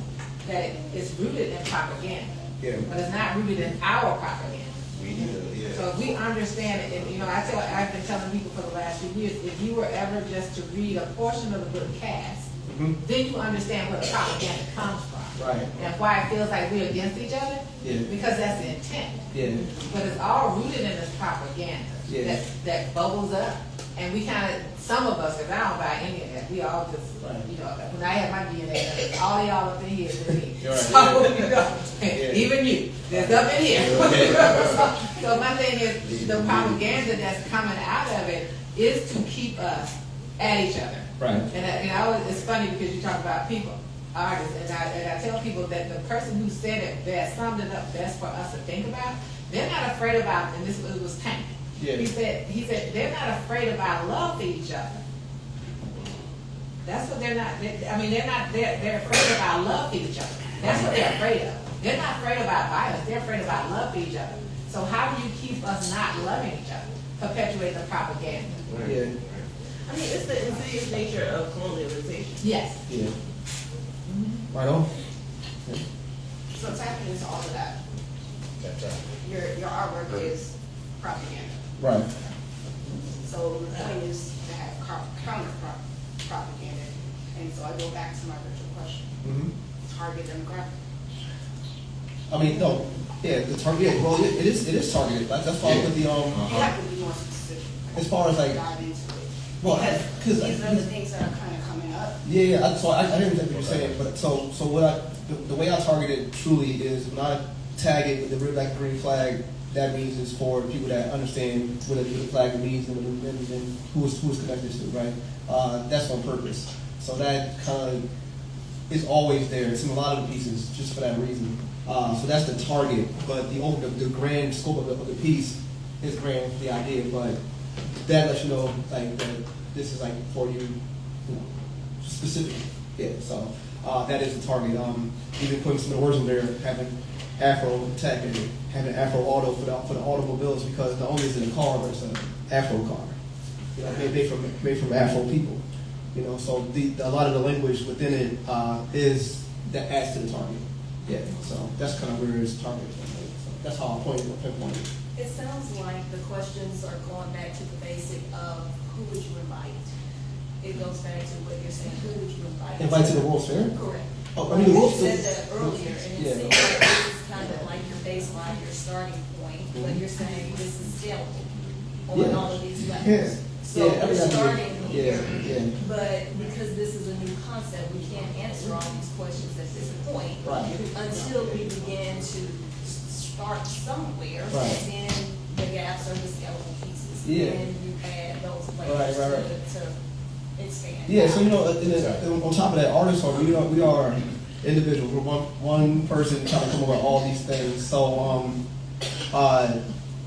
Speaker 6: that it's rooted in propaganda.
Speaker 1: Yeah.
Speaker 6: But it's not rooted in our propaganda.
Speaker 12: we need to,
Speaker 6: So if we understand it, and I've been telling people for the last few years, if you were ever just to read a portion of the book Cast, then you understand where the propaganda comes from.
Speaker 1: Right.
Speaker 6: And why it feels like we're against each other.
Speaker 1: Yeah.
Speaker 6: Because that's the intent.
Speaker 1: Yeah.
Speaker 6: But it's all rooted in this propaganda
Speaker 1: Yeah.
Speaker 6: that bubbles up. And we kind of, some of us, because I don't buy any of that, we all just,
Speaker 1: Right.
Speaker 6: when I had my DNA, all y'all up in here is me.
Speaker 1: Right.
Speaker 6: So,
Speaker 1: Yeah.
Speaker 6: even you, there's up in here. So my thing is, the propaganda that's coming out of it is to keep us at each other.
Speaker 1: Right.
Speaker 6: And I always, it's funny because you talk about people, artists, and I tell people that the person who said it best, summed it up best for us to think about, they're not afraid about, and this was Tank.
Speaker 1: Yeah.
Speaker 6: He said they're not afraid about love for each other. That's what they're not. They're afraid about love for each other. That's what they're afraid of. They're not afraid about violence. They're afraid about love for each other. So how do you keep us not loving each other? Perpetuate the propaganda.
Speaker 1: Yeah.
Speaker 3: I mean, it's the insidious nature of colonialization.
Speaker 6: Yes.
Speaker 1: Yeah. Right on.
Speaker 11: So tapping into all of that, your artwork is propaganda.
Speaker 1: Right.
Speaker 11: So the point is to have counter propaganda. And so I go back to my original question. Target demographic.
Speaker 1: I mean, no. Yeah, the target. Yeah, well, it is targeted. That's why with the
Speaker 11: You have to be more specific.
Speaker 1: As far as like,
Speaker 11: dive into it.
Speaker 1: well,
Speaker 11: Because these are the things that are kind of coming up.
Speaker 1: Yeah. So I didn't get what you're saying, but so what the way I target it truly is when I tag it with the red, black, green flag. That means is for people that understand what the flag means and who is connected to, right? That's on purpose. So that kind of is always there. It's in a lot of the pieces just for that reason. So that's the target, but the grand scope of the piece is grand, the idea, but that lets you know like that this is like for you, specifically. Yeah. So that is the target. Even putting some of the words in there, having Afro tech and having Afro auto for the automobiles, because not only is it a car, but it's an Afro car. Made from Afro people. So a lot of the language within it is that adds to the target. Yeah. So that's kind of where it's targeted. So that's how I pinpoint it.
Speaker 13: It sounds like the questions are going back to the basic of who would you invite? It goes back to what you're saying, who would you invite?
Speaker 1: Invite to the World's Fair?
Speaker 13: Correct.
Speaker 1: Oh, I mean, the
Speaker 13: You
Speaker 1: World's
Speaker 13: said
Speaker 1: Fair.
Speaker 13: that earlier, and it
Speaker 1: Yeah.
Speaker 13: seems like this is kind of like your baseline, your starting point, but you're saying this is scalable on all of these levels.
Speaker 1: Yeah.
Speaker 13: So we're starting here,
Speaker 1: Yeah.
Speaker 13: but because this is a new concept, we can't answer all these questions at this point
Speaker 1: Right.
Speaker 13: until we begin to start somewhere,
Speaker 1: Right.
Speaker 13: and then the gaps are the skeletal pieces.
Speaker 1: Yeah.
Speaker 13: And you add those
Speaker 1: Right.
Speaker 13: layers to expand.
Speaker 1: Yeah, so on top of that, artists we are individuals. We're one person trying to come up with all these things. So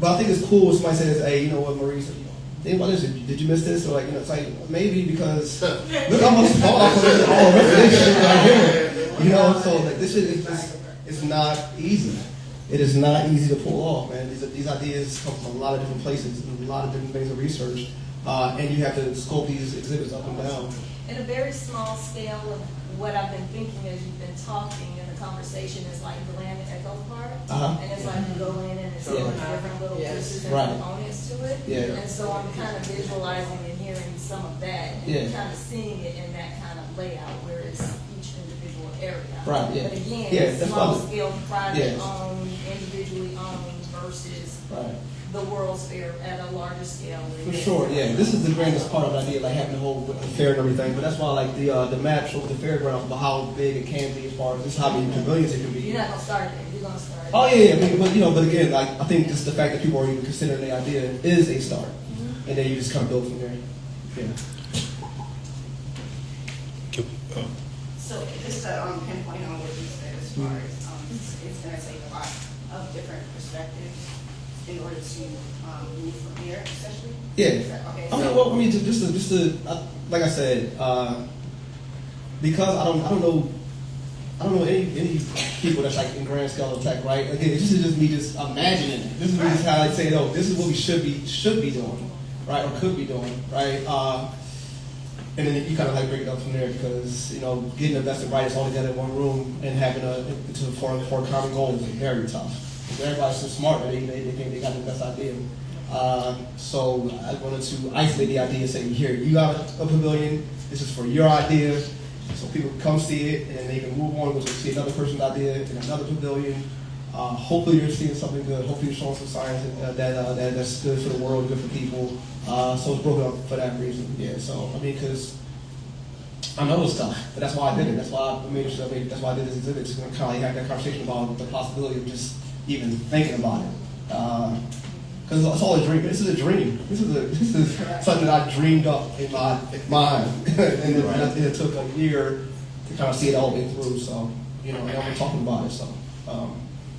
Speaker 1: But I think it's cool if somebody says, hey, you know what, Maurice, think about this. Did you miss this? Or like, it's like maybe because look how much off of it, all the rest of this shit right here. So like this shit is just, it's not easy. It is not easy to pull off, man. These ideas come from a lot of different places and a lot of different things of research, and you have to scope these exhibits up and down.
Speaker 13: In a very small scale of what I've been thinking as you've been talking, and the conversation is like the land and echo part, and it's like you go in and it's different little pieces and components to it, and so I'm kind of visualizing and hearing some of that, and kind of seeing it in that kind of layout where it's each individual area. But again, small scale, private owned, individually owned versus the World's Fair at a larger scale.
Speaker 1: For sure, this is the grandest part of the idea, like having the whole fair and everything. But that's why, like the map shows the fairgrounds, but how big it can be as far as just how many pavilions it can be.
Speaker 13: You're not gonna start there. You're gonna start.
Speaker 1: Oh but again, like I think just the fact that people are even considering the idea is a start, and then you just kind of build from there.
Speaker 14: So just to pinpoint on what you said as far as it's going to take a lot of different perspectives in order to move from here, especially. Okay.
Speaker 1: Just to like I said, because I don't know any people that's like in grand scale of tech, right? Again, this is just me just imagining it. This is me just how I say, this is what we should be doing, right, or could be doing, right? And then you kind of like break it up from there because getting invested right is all together in one room and having for a common goal is very tough. Everybody's so smart that they think they got the best idea. So I wanted to isolate the idea and say, here, you got a pavilion. This is for your idea. So people can come see it, and then they can move on, go see another person's idea in another pavilion. Hopefully you're seeing something good. Hopefully you're showing some science that's good for the world, good for people. So it's broken up for that reason. So because I know it's tough, but that's why I did it. That's why I made sure. That's why I did this exhibit, to kind of have that conversation about the possibility of just even thinking about it. Because it's all a dream. This is a dream. This is something that I dreamed up in my mind, and it took a year to kind of see it all the way through. So and we're talking about it. So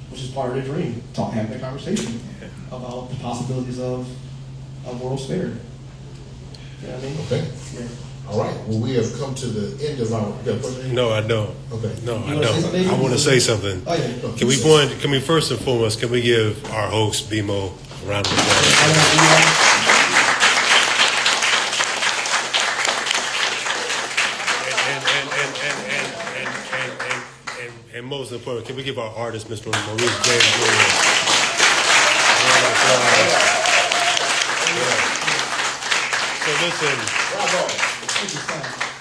Speaker 1: which is part of the dream. Having that conversation about the possibilities of World's Fair. You know what I mean?
Speaker 2: Okay.
Speaker 1: Yeah.
Speaker 2: All right. Well, we have come to the end of our.
Speaker 4: No, I don't.
Speaker 2: Okay.
Speaker 4: No, I don't. I want to say something.
Speaker 1: Oh, yeah.
Speaker 4: Can we first and foremost, can we give our host, BeMo, a round of applause? And most important, can we give our artist, Mr. Maurice James Jr. a round of applause? So listen,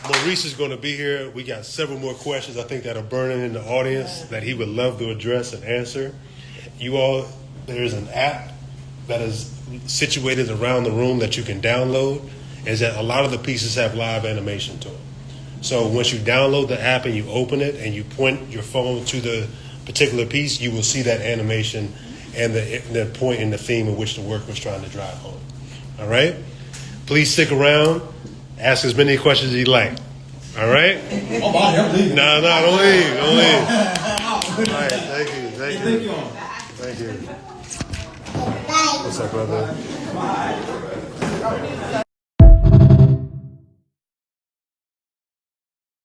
Speaker 4: Maurice is going to be here. We got several more questions I think that are burning in the audience that he would love to address and answer. You all, there's an app that is situated around the room that you can download. Is that a lot of the pieces have live animation to them. So once you download the app and you open it and you point your phone to the particular piece, you will see that animation and the point and the theme in which the work was trying to drive home. All right? Please stick around. Ask as many questions as you like. All right?
Speaker 1: Oh, wow, don't leave.
Speaker 4: No, don't leave. Don't leave. All right, thank you. What's up, brother?